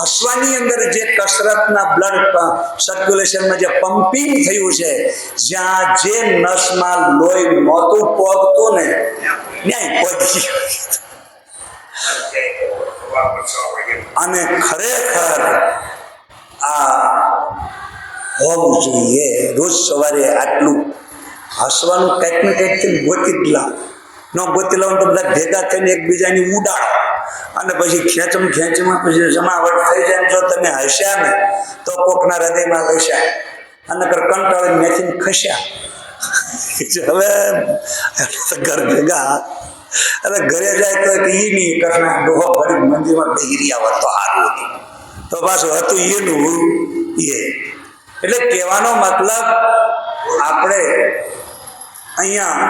હસવાની અંદર જે કસરતના બ્લડ સર્ક્યુલેશનમાં જે પમ્પિંગ થયું છે, જ્યાં જે નસમાં લોહી નહોતું પોગતું ને ન્યાય પોગી. અને ખરેખર આ હોવું જોઈએ. રોજ સવારે આટલું હસવાનું કંઈક ને કંઈક ગોતી જ લાવ. ન ગોતી લાવ તો બધા ભેગા થઈને એકબીજાની ઉડાડ અને પછી ખેંચમાં પછી જમાવટ થઈ જાય. જો તમે હસ્યા ને તો કોકના હૃદયમાં હસ્યા અને કંટાળી મેથી ખસ્યા. હવે ઘર ભેગા અને ઘરે જાય તો એ નહીં કરના ડોહો ભરી મંદિરમાં બેગરી આવત તો સારું હતું, તો પાછું હતું એનું એ. એટલે કહેવાનો મતલબ આપણે અહીંયા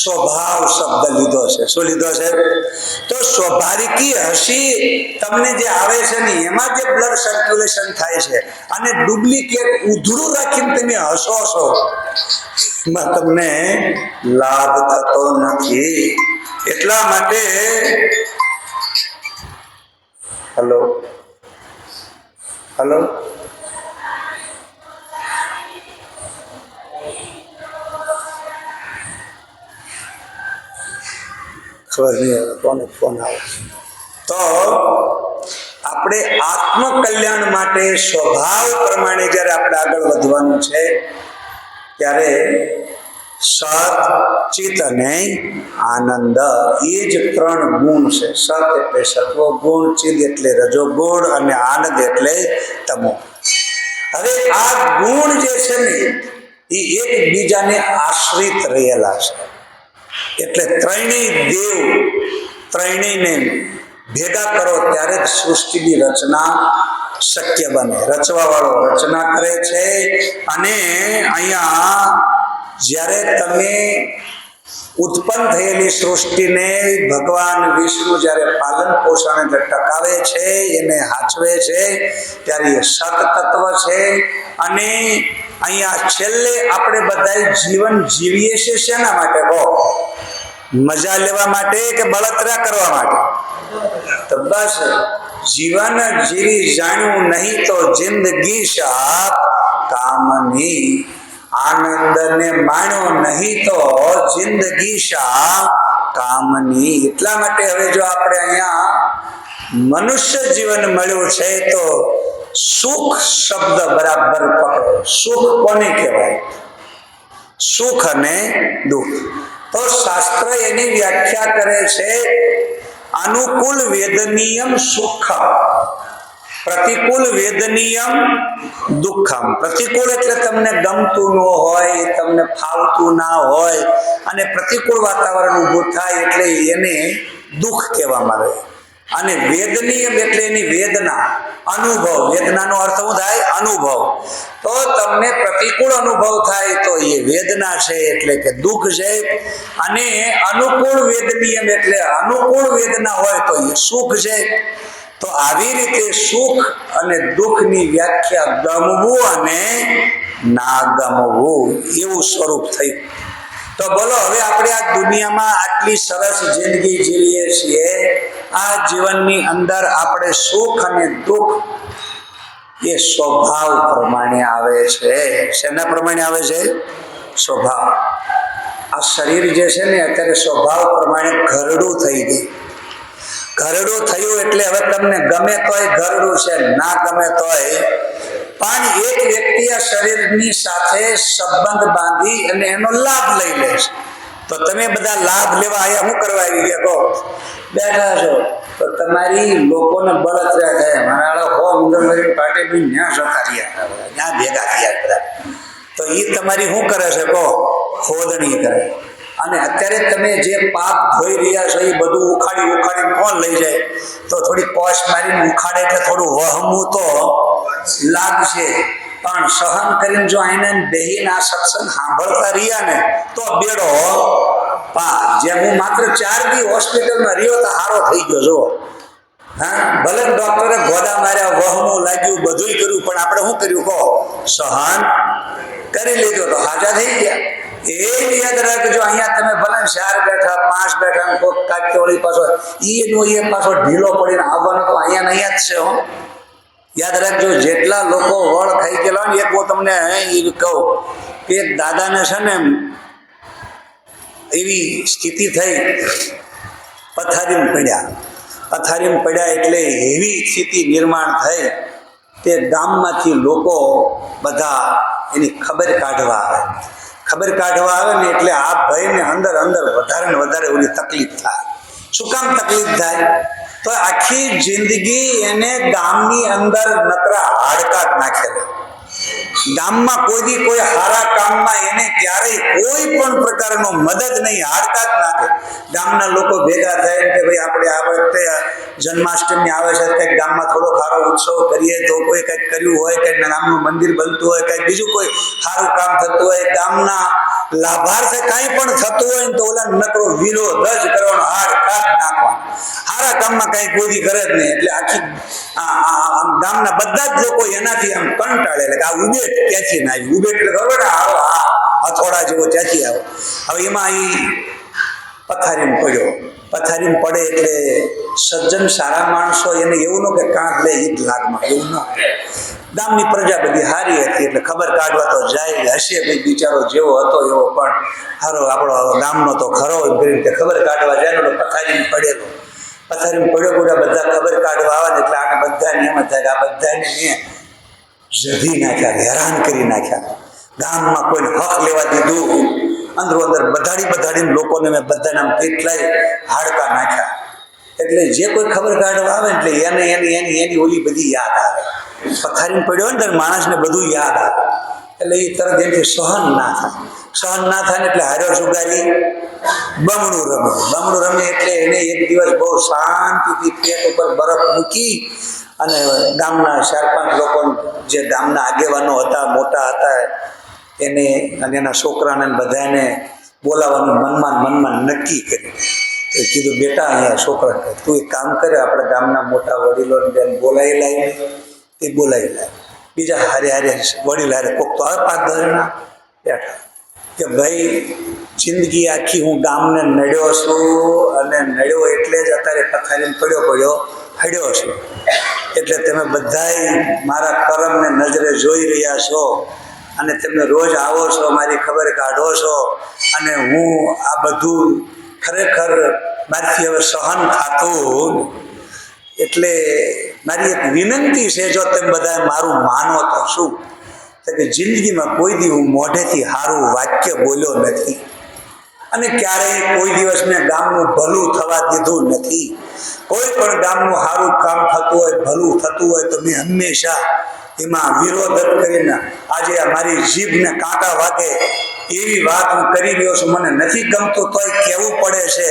સ્વભાવ શબ્દ લીધો છે. શું લીધો છે? તો સ્વાભાવિકી હસી તમને જે આવે છે ને એમાં જે બ્લડ સર્ક્યુલેશન થાય છે, અને ડુપ્લિકેટ ઉધડું રાખીને તમે હસો છો એમાં તમને લાભ થતો નથી. એટલા માટે હલો ખબર નહીં કોને ફોન આવે. તો આપણે આત્મકલ્યાણ માટે સ્વભાવ પ્રમાણે જ્યારે આપણે આગળ વધવાનું છે ત્યારે સત, ચિત્ત અને આનંદ એ જ 3 ગુણ છે. સત એટલે સત્વ ગુણ, ચિત્ત એટલે રજો ગુણ અને આનંદ એટલે તમો. હવે આ ગુણ જે છે ને એ એકબીજાને આશ્રિત રહેલા છે. એટલે ત્રણેયને ભેગા કરો ત્યારે જ સૃષ્ટિની રચના શક્ય બને. રચવા વાળો રચના કરે છે. અને અહીંયા જ્યારે તમે ઉત્પન્ન થયેલી સૃષ્ટિને ભગવાન વિષ્ણુ જ્યારે પાલન પોષણ ટકાવે છે, એને હાચવે છે, ત્યારે એ સત તત્વ છે. અને અહીંયા છેલ્લે આપણે બધા જીવન જીવીએ છીએ શેના માટે? મજા લેવા માટે કે બળતરા કરવા માટે? તો બસ જીવન જીવી જાણ્યું નહીં તો જિંદગી શાપ કામની. આનંદને માણ્યો નહીં તો જિંદગી શા કામની. એટલા માટે હવે જો આપણે અહીંયા મનુષ્ય જીવન મળ્યું છે તો સુખ શબ્દ બરાબર પકડો. સુખ કોને કહેવાય? સુખ અને દુઃખ. તો શાસ્ત્ર એની વ્યાખ્યા કરે છે અનુકૂળ વેદનીયમ સુખમ, પ્રતિકૂળ વેદનીયમ દુઃખમ. પ્રતિકૂળ એટલે તમને ગમતું ન હોય, તમને ફાવતું ના હોય, અને પ્રતિકૂળ વાતાવરણ ઊભું થાય એટલે એને દુઃખ કહેવામાં આવે. અને વેદનીયમ એટલે એની વેદના, અનુભવ. વેદનાનો અર્થ શું થાય? અનુભવ. તો તમને પ્રતિકૂળ અનુભવ થાય તો એ વેદના છે, એટલે કે દુઃખ છે. અને અનુકૂળ વેદનીયમ એટલે અનુકૂળ વેદના હોય તો એ સુખ છે. તો આવી રીતે સુખ અને દુઃખની વ્યાખ્યા ગમવું અને ના ગમવું એવું સ્વરૂપ થયું. તો બોલો, હવે આપણે આ દુનિયામાં આટલી સરસ જિંદગી જીવીએ છીએ. આ જીવનની અંદર આપણે સુખ અને દુઃખ એ સ્વભાવ પ્રમાણે આવે છે. શેના પ્રમાણે આવે છે? સ્વભાવ. આ શરીર જે છે ને અત્યારે સ્વભાવ પ્રમાણે ઘરડું થઈ ગયું. ઘરડું થયું એટલે હવે તમને ગમે તોય ઘરડું છે, ના ગમે તોય. પણ એક વ્યક્તિ આ શરીરની સાથે સંબંધ બાંધી અને એનો લાભ લઈ લે છે. તો તમે બધા લાભ લેવા અહીંયા શું કરવા આવી ગયા? કહો, બેઠા છો તો તમારી લોકોને બળતરા થાય. મારા હો ઉંદર પાટી બી ન્યા જતા રહ્યા, ત્યાં ભેગા થયા બધા. તો એ તમારી શું કરે છે? કહો, ખોદણી કરે. અને અત્યારે તમે જે પાપ ધોઈ રહ્યા છો એ બધું ઉખાડી કોણ લઈ જાય? તો થોડી પોશ મારીને ઉખાડે એટલે થોડું વહમું તો લાગશે, પણ સહન કરીને જો આઈને બેહીને આ સત્સંગ સાંભળતા રહ્યા ને તો બેડો પાર. જેમ હું માત્ર 4 દી હોસ્પિટલમાં રહ્યો તો હારો થઈ ગયો. જો હા, ભલે ડોક્ટરે ગોદા માર્યા, વહમું લાગ્યું, બધું કર્યું, પણ આપણે શું કર્યું? કહો, સહન કરી લીધું તો હાજા થઈ ગયા. એ યાદ રાખજો, અહીંયા તમે ભલે 4 બેઠા 5 બેઠા કોઈક કાંઈક વળી પાછો એ પાછો ઢીલો પડીને આવવાનો તો અહીંયા અહીંયા જ છે. હો, યાદ રાખજો. જેટલા લોકો વળ ખાઈ ગયેલા ને, એક હું તમને એ કહું કે એક દાદાને છે ને એવી સ્થિતિ થઈ, પથારીમાં પડ્યા એટલે એવી સ્થિતિ નિર્માણ થઈ તે ગામમાંથી લોકો બધા એની ખબર કાઢવા આવે ને એટલે આ ભાઈને અંદર વધારે ને વધારે ઓલી તકલીફ થાય. શું કામ તકલીફ થાય? તો આખી જિંદગી એને ગામની અંદર નકરા હાડકા જ નાખેલા. ગામમાં કોઈ હારા કામમાં એને ક્યારેય કોઈ પણ પ્રકારનો મદદ નહીં, હાડકા જ નાખે. ગામના લોકો ભેગા થાય કે ભાઈ આપણે આ વખતે જન્માષ્ટમી આવે છે, કંઈક ગામમાં થોડો સારો ઉત્સવ કરીએ. તો કોઈ કંઈક કર્યું હોય, કંઈક ગામનું મંદિર બનતું હોય, કંઈક બીજું કોઈ સારું કામ થતું હોય, ગામના લાભાર્થે કાંઈ પણ થતું હોય ને તો ઓલા નકરો વિરોધ જ કરવાનો, હાડકા જ નાખવાનો. સારા કામમાં કંઈ કોઈ કરે જ નહીં. એટલે આખી ગામના બધા જ લોકો એનાથી આમ કંટાળે કે આ ઉબેટ ક્યાંથી ના આવી? ઉબેટ એટલે ખબર ને, આવો હથોડા જેવો ત્યાંથી આવો. હવે એમાં એ પથારીમાં પડે એટલે સજ્જન સારા માણસો એને એવું ન કે કાંક લે ઈદ લાગમાં, એવું ન. ગામની પ્રજા બધી સારી હતી એટલે ખબર કાઢવા તો જાય હશે. ભાઈ બિચારો જેવો હતો એવો પણ સારો આપણો ગામનો તો ખરો રીતે ખબર કાઢવા જાય ને પથારીમાં પડ્યો બધા ખબર કાઢવા આવે ને એટલે આને બધાને એમ જ થાય કે આ બધાને મેં જધી નાખ્યા, હેરાન કરી નાખ્યા. ગામમાં કોઈને હક લેવા દીધું, અંદર બધાડીને લોકોને મેં બધાને આમ કેટલાય હાડકા નાખ્યા. એટલે જે કોઈ ખબર કાઢવા આવે એટલે એને એની ઓલી બધી યાદ આવે. પથારીમાં પડ્યો હોય ને માણસને બધું યાદ આવે એટલે એ તરત એમથી સહન ના થાય ને એટલે હાર્યો જુગારી બમણું રમે એટલે એને એક દિવસ બહુ શાંતિથી પેટ ઉપર બરફ મૂકી અને ગામના 4-5 લોકો જે ગામના આગેવાનો હતા, મોટા હતા, એને અને એના છોકરાને બધાને બોલાવવાનું મનમાં નક્કી કર્યું. કીધું બેટા અહીંયા છોકરા તું એક કામ કરે, આપણે ગામના મોટા વડીલોને બેન બોલાવી લાવીને તે બોલાવી લાવે. બીજા હારે વડીલ હારે કોક તો હવે 5-10 જણા બેઠા કે ભાઈ જિંદગી આખી હું ગામને નડ્યો છું અને નડ્યો એટલે જ અત્યારે પથારીમાં હડ્યો છું. એટલે તમે બધાય મારા કર્મને નજરે જોઈ રહ્યા છો અને તમે રોજ આવો છો, મારી ખબર કાઢો છો અને હું આ બધું ખરેખર મારીથી હવે સહન થાતું. એટલે મારી એક વિનંતી છે, જો તમે બધા મારું માનો તો શું કે જિંદગીમાં કોઈ દી હું મોઢેથી સારું વાક્ય બોલ્યો નથી અને ક્યારેય કોઈ દિવસ મેં ગામનું ભલું થવા દીધું નથી. કોઈ પણ ગામનું સારું કામ થતું હોય, ભલું થતું હોય તો મેં હંમેશા એમાં વિરોધ કરીને આજે મારી જીભને કાંટા વાગે એવી વાત હું કરી રહ્યો છું. મને નથી ગમતું તોય કહેવું પડે છે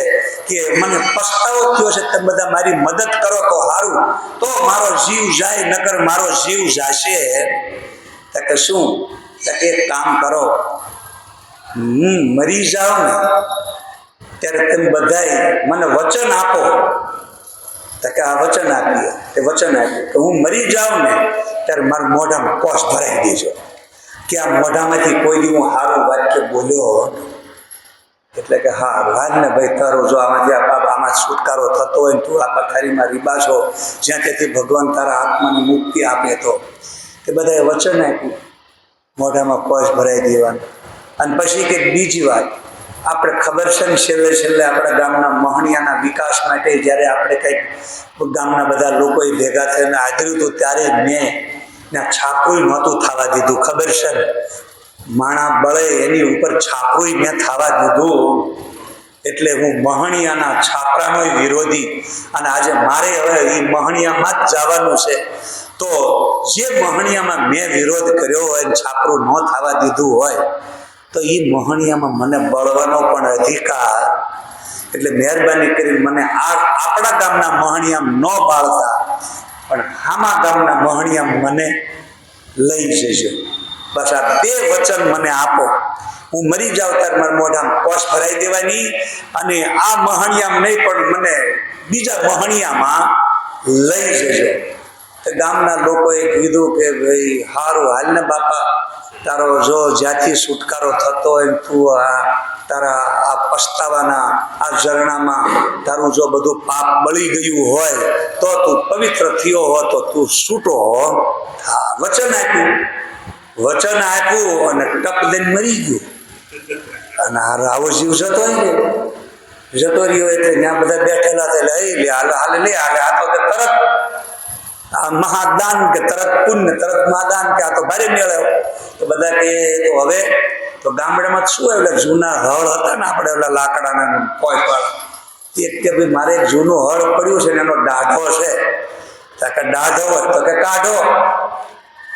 કે મને પસ્તાવો થયો છે. તમે બધા મારી મદદ કરો તો સારું, તો મારો જીવ જાય, નકર મારો જીવ જાશે. કે શું? કે એક કામ કરો, હું મરી જાઉં ને ત્યારે તમે બધાય મને વચન આપો. કે આ વચન આપીએ. તે વચન આપ્યું કે હું મરી જાઉં ને ત્યારે મારા મોઢામાં કોષ ભરાઈ દેજો, કે આ મોઢામાંથી કોઈ દી હું સારું વાક્ય બોલ્યો. એટલે કે હા વાત ને ભાઈ, તારો જો આમાંથી આમાં છુટકારો થતો હોય ને તું આ પથારીમાં રીબાશો, જ્યાં તેથી ભગવાન તારા આત્માને મુક્તિ આપે. તો તે બધાએ વચન આપ્યું, મોઢામાં કોષ ભરાઈ દેવાનું. અને પછી કે બીજી વાત, આપણે ખબર છે ને છેલ્લે આપણા ગામના મહણિયાના વિકાસ માટે જ્યારે આપણે કંઈક ગામના બધા લોકોએ ભેગા થઈને આદર્યું હતું, ત્યારે મેં છાપરું નહોતું થવા દીધું. ખબર છે ને, માણા બળે એની ઉપર છાપરું મેં થવા દીધું. એટલે હું મહણિયાના છાપરાનો વિરોધી, અને આજે મારે હવે એ મહણિયામાં જ જવાનું છે. તો જે મહણિયામાં મેં વિરોધ કર્યો હોય, છાપરું ન થવા દીધું હોય, તો એ મહણિયામાં મને બળવાનો પણ અધિકાર. એટલે મહેરબાની કરીને મને આપણા ગામના મહણિયામ ન બાળતા, પણ આમા ગામના મહણિયામ મને લઈ જજો. બસ આ બે વચન મને આપો. હું મરી જાઉં ત્યારે મારા મોઢામાં કોષ ભરાઈ દેવાની, અને આ મહણિયામ નહીં પણ મને બીજા મહણિયામાં લઈ જજો. તો ગામના લોકોએ કીધું કે ભાઈ હારું, હાલ ને બાપા, તારો જો જ્યાંથી છુટકારો થતો હોય, તું તારા આ પસ્તાવાના આ ઝરણામાં તારું જો બધું પાપ બળી ગયું હોય, તો તું પવિત્ર થયો હો, તો તું છૂટો હો. હા, વચન આપ્યું અને ટપ દઈને મરી ગયું. અને આ રાવો જીવ જતો રહ્યો. એટલે ત્યાં બધા બેઠેલા હાલે આ તો તરત આ મહાદાન, કે તરત પુણ્ય, તરત મહાદાન, કે આ તો ભારે મેળવ્યો. તો બધા કે તો હવે તો ગામડામાં શું એટલે જૂના હળ હતા ને આપણે ઓલા લાકડાના કોઈ પણ, એક કે ભાઈ મારે એક જૂનું હળ પડ્યું છે ને એનો દાઢો છે. કે દાઢો હોય તો કે કાઢો.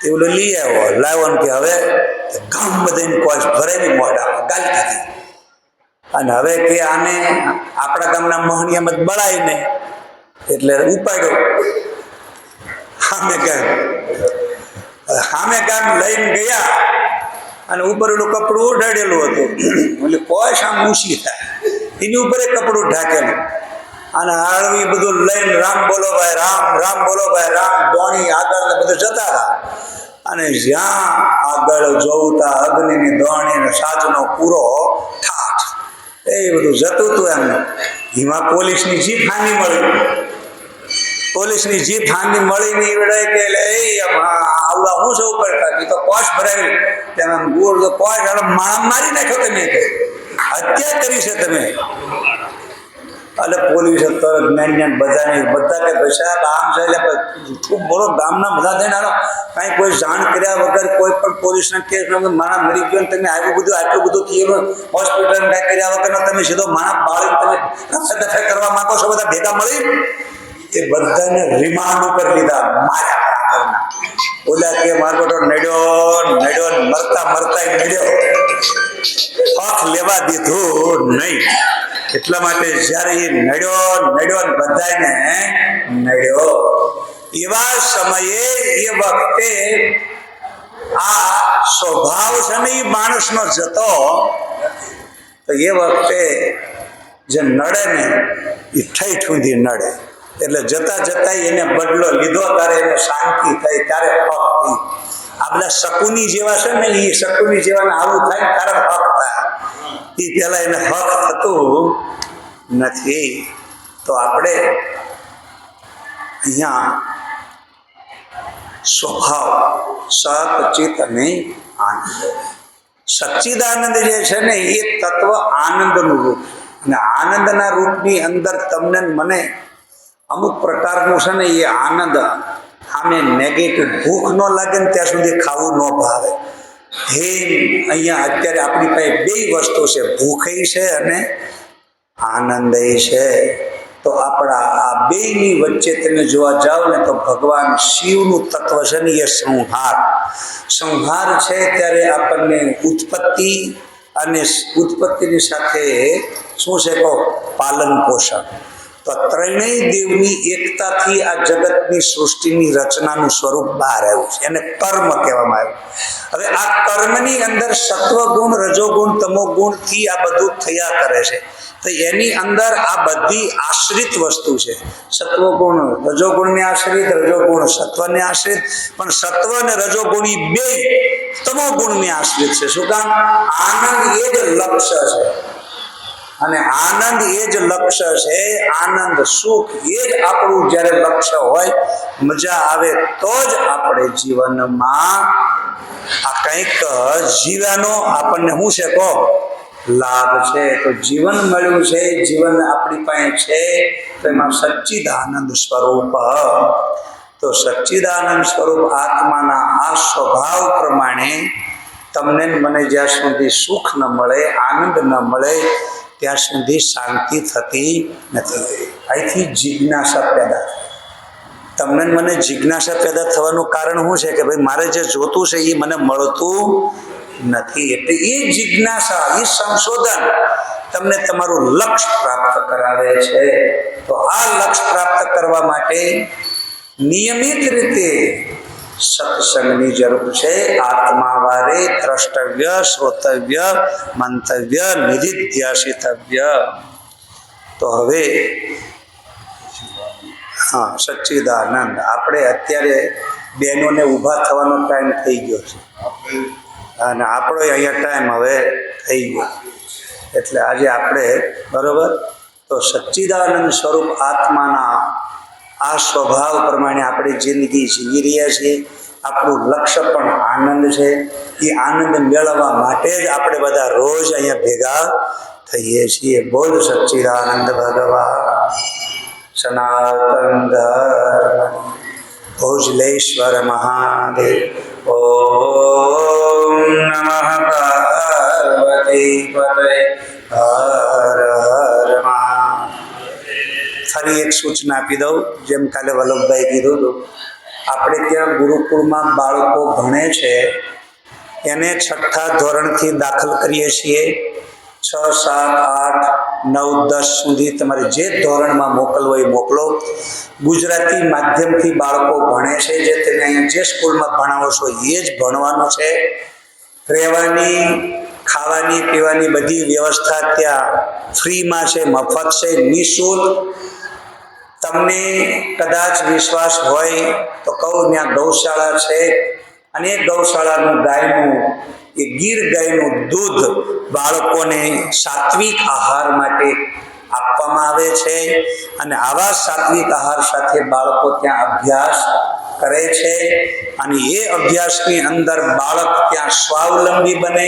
એવું લઈ આવ્યો, લાવ્યો ને કે હવે ગામ બધાને કોષ ભરાવી મોઢામાં ગાલી દીધી. અને હવે કે આને આપણા ગામના મહણિયામાં જ બળાય નહીં, એટલે ઉપાડ્યો. સામે ગામ લઈને ગયા, અને ઉપર એનું કપડું ઉડાડેલું હતું. એટલે કોષ આમ ઊંચી થાય, એની ઉપર કપડું ઢાંકેલું. અને હળવી બધું લઈને રામ બોલો ભાઈ રામ, રામ બોલો ભાઈ રામ, દોણી આગળ ને બધું જતા હતા. અને જ્યાં આગળ જોવતા અગ્નિની દોણી ને સાજનો પૂરો ઠાઠ, એ બધું જતું હતું એમને. એમાં પોલીસની જીપ હાની મળી. પોલીસની જીપ હાની મળીને એ કે આવડા હું સૌ કરતા તો કોષ ભરાવી, તેમાં ગોળ તો કોષ માણસ મારી નાખ્યો. તમે હત્યા કરી છે તમે. એટલે પોલીસ તરત બધા કે સાહેબ આમ છે, એટલે ખૂબ બોલો ગામના બધા થઈને કાંઈ કોઈ જાણ કર્યા વગર કોઈ પણ પોલીસના કેસ માણસ મરી ગયો ને તમે આવ્યું બધું આટલું બધું થયું હોસ્પિટલ કાંઈ કર્યા વગર તમે સીધો માણસ બાળીને તમે દફા કરવા માંગો છો બધા ભેગા મળી. એ બધાને રિમાન્ડ ઉપર લીધા, માર્યા. ઓલા કે મારો બેટો નડ્યો મરતા નડ્યો, હક લેવા દીધું નહીં. એટલા માટે જયારે એ નડ્યો બધાને નડ્યો, એવા સમયે એ વખતે આ સ્વભાવ છે ને એ માણસનો જતો, તો એ વખતે જે નડે ને એ ઠઈ ઠૂંધી નડે. એટલે જતા એને બદલો લીધો, ત્યારે એને શાંતિ થઈ, ત્યારે હક થઈ. આ બધા શકુની જેવા છે ને, એ શકુની જેવાને આવું થાય ત્યારે હક થાય. એ પેલા એને હક થતું નથી. તો આપણે અહીંયા સ્વભાવ સચિત અને આનંદ, સચ્ચિદાનંદ જે છે ને એ તત્વ આનંદનું રૂપ, અને આનંદના રૂપની અંદર તમને મને અમુક પ્રકારનું છે ને એ આનંદ આમે નેગેટિવ, ભૂખ ન લાગે ને ત્યાં સુધી ખાવું ન ભાવે. અહીંયા અત્યારે આપણી પાસે બે વસ્તુ છે, ભૂખે છે અને આનંદ છે. તો આપણા આ બેની વચ્ચે તમે જોવા જાઓ ને તો ભગવાન શિવનું તત્વ છે ને એ સંહાર છે. ત્યારે આપણને ઉત્પત્તિ અને ઉત્પત્તિની સાથે શું છે કહો પાલન પોષણ. તો ત્રણેય દેવની એકતાથી આ જગતની સૃષ્ટિની રચનાનું સ્વરૂપ બહાર આવ્યું છે. એને કર્મ કહેવામાં આવ્યું. હવે આ કર્મની અંદર સત્વગુણ, રજોગુણ, તમોગુણથી આ બધું થયા કરે છે. તો એની અંદર આ બધી આશ્રિત વસ્તુ છે. સત્વગુણ રજોગુણને આશ્રિત, રજોગુણ સત્વને આશ્રિત, પણ સત્વ અને રજોગુણી બે તમોગુણને આશ્રિત છે. શું કામ? આનંદ એ જ લક્ષ્ય છે, અને આનંદ એ જ લક્ષ્ય છે. આનંદ સુખ એ જ આપણું જ્યારે લક્ષ્ય હોય, મજા આવે તો જ આપણે જીવનમાં આ કંઈક જીવવાનો આપણને શું છે કહો લાભ છે. તો જીવન મળ્યું છે, જીવન આપણી પાસે છે, તો એમાં સચ્ચિદાનંદ સ્વરૂપ. તો સચ્ચિદાનંદ સ્વરૂપ આત્માના આ સ્વભાવ પ્રમાણે તમને મને જ્યાં સુધી સુખ ન મળે, આનંદ ન મળે, ત્યાં સુધી શાંતિ થતી નથી. અહીંથી જિજ્ઞાસા પેદા થાય. તમને મને જિજ્ઞાસા પેદા થવાનું કારણ શું છે કે ભાઈ મારે જે જોતું છે એ મને મળતું નથી. એટલે એ જિજ્ઞાસા, એ સંશોધન તમને તમારું લક્ષ્ય પ્રાપ્ત કરાવે છે. તો આ લક્ષ્ય પ્રાપ્ત કરવા માટે નિયમિત રીતે સત્સંગની જરૂર છે. આત્મા વારે દ્રષ્ટવ્ય, શ્રોતવ્ય, મંતવ્ય, નિધિધ્યાસિતવ્ય. તો હવે હા, સચ્ચિદાનંદ આપણે અત્યારે બહેનોને ઊભા થવાનો ટાઈમ થઈ ગયો છે, અને આપણો અહીંયા ટાઈમ હવે થઈ ગયો. એટલે આજે આપણે બરોબર તો સચ્ચિદાનંદ સ્વરૂપ આત્માના આ સ્વભાવ પ્રમાણે આપણી જિંદગી જીવી રહ્યા છીએ. આપણું લક્ષ્ય પણ આનંદ છે. એ આનંદ મેળવવા માટે જ આપણે બધા રોજ અહીંયા ભેગા થઈએ છીએ. બોલ સચ્ચિદાનંદ ભગવાન સનાતન ધર્મ ભોજલેશ્વર મહાદેવ. ઓમ નમઃ પાર્વતી પતય હર હર મહાદેવ. ફરી એક સૂચના આપી દઉં, જેમ કાલે વલ્લભભાઈ કીધું હતું, આપણે ત્યાં ગુરુકુળમાં બાળકો ભણે છે, એને 6ઠ્ઠા ધોરણથી દાખલ કરીએ છીએ. 6, 7, 8, 9, 10 સુધી તમારે જે ધોરણમાં મોકલવો એ મોકલો. ગુજરાતી માધ્યમથી બાળકો ભણે છે, જે તમે અહીંયા જે સ્કૂલમાં ભણાવો છો એ જ ભણવાનું છે. રહેવાની, ખાવાની, પીવાની બધી વ્યવસ્થા ત્યાં ફ્રીમાં છે, મફત છે, નિઃશુલ્ક. તમને કદાચ વિશ્વાસ હોય તો કહું, ત્યાં ગૌશાળા છે, અને એ ગૌશાળાનું ગાયનું, એ ગીર ગાયનું દૂધ બાળકોને સાત્વિક આહાર માટે આપવામાં આવે છે. અને આવા સાત્વિક આહાર સાથે બાળકો ત્યાં અભ્યાસ કરે છે, અને એ અભ્યાસની અંદર બાળક ત્યાં સ્વાવલંબી બને,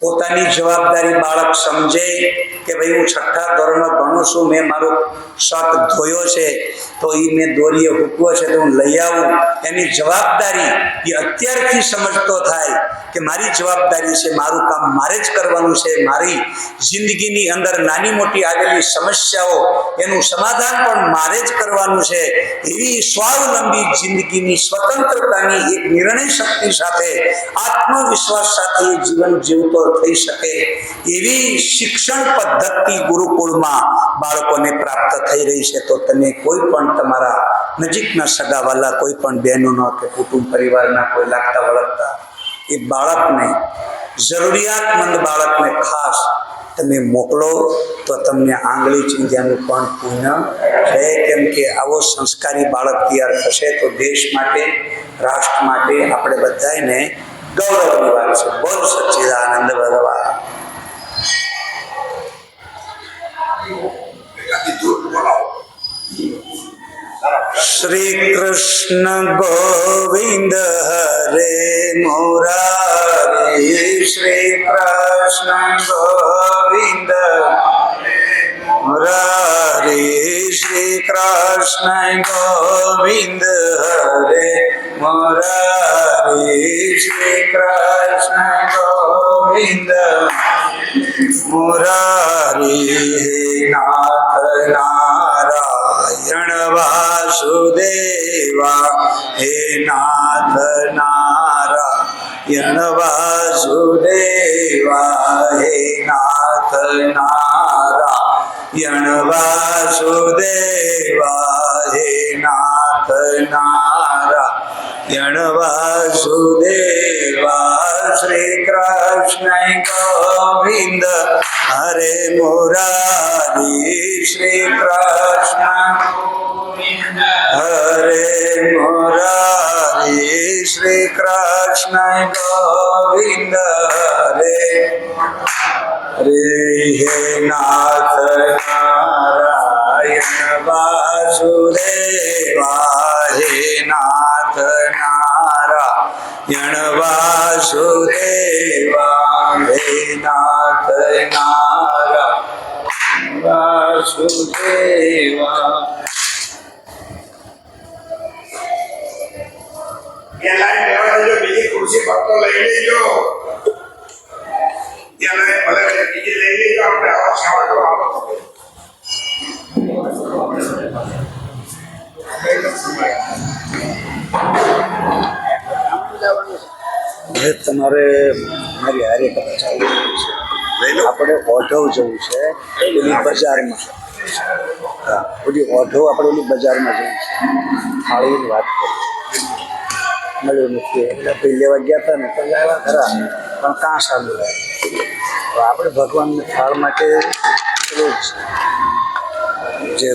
પોતાની જવાબદારી બાળક સમજે કે ભાઈ હું 6ઠ્ઠા ધોરણમાં ભણું છું, મેં મારો શર્ટ ધોયો છે તો એ મેં દોરીએ હૂકવો છે તો હું લઈ આવું. એની જવાબદારી એ અત્યારથી સમજતો થાય કે મારી જવાબદારી છે, મારું કામ મારે જ કરવાનું છે, મારી જિંદગીની અંદર નાની મોટી આવેલી સમસ્યાઓ એનું સમાધાન પણ મારે જ કરવાનું છે. એવી સ્વાવલંબી જિંદગીની સ્વતંત્રતાની એક નિર્ણય શક્તિ સાથે, આત્મવિશ્વાસ સાથે જીવન જીવતો થઈ શકે એવી શિક્ષણ પદ્ધતિ ગુરુકુળમાં બાળકોને પ્રાપ્ત થઈ રહી છે. તો તમે કોઈ પણ તમારા નજીકના સગાવાલા, કોઈ પણ બહેનોનો કે કુટુંબ પરિવારના કોઈ લાગતા વળગતા એ બાળકને, જરૂરિયાતમંદ બાળકને ખાસ તમે મોકલો તો તમને આંગળી ચીંધ્યાનું પણ પુણ્ય છે. કેમ કે આવો સંસ્કારી બાળક તૈયાર થશે તો દેશ માટે, રાષ્ટ્ર માટે આપણે બધાને ગૌરવની વાત છે. બોલ સચ્ચિદાનંદ ભગવાન. શ્રી કૃષ્ણ ગોવિંદ હરે મુરારી, શ્રી કૃષ્ણ ગોવિંદ મુરારી, શ્રી કૃષ્ણ ગોવિંદ હરે મુરારી, શ્રી કૃષ્ણ ગોવિંદ મુરારી. નાથ નારાયણ વાસુદેવા, હે નાથ નારાયણ વાસુદેવા. હે નાથ નારાયણ વાસુદેવા હે નાથ નારાયણ વાસુદેવા શ્રી કૃષ્ણ ગોવિંદ હરે મુરારી શ્રી કૃષ્ણ હરે મુરારી શ્રી કૃષ્ણ ગોવિંદ હરે હરે હે નાથ નારાયણ વાસુદેવા હે નાથ નારાયણ વાસુદેવા હે નાથ નારાયણ વાસુદેવા. બીજી ખુરશી ભક્તો લઈ લેજો. ભલે બીજી લઈ લેજો. આપણે આવા સાવડો આવો. તમારે મારી હારે કદાચ ચાલુ છે. આપણે ઓઢવ જવું છે ઓલી બજારમાં. હા ઓલી ઓઢવ આપણે ઓલી બજારમાં જવું છે. થાળીની વાત કરી મળ્યું નથી એટલે ભાઈ લેવા ગયા હતા ને તો લાવ્યા ખરા પણ કાં સારું લાવે. તો આપણે ભગવાનને થાળ માટે પેલું જે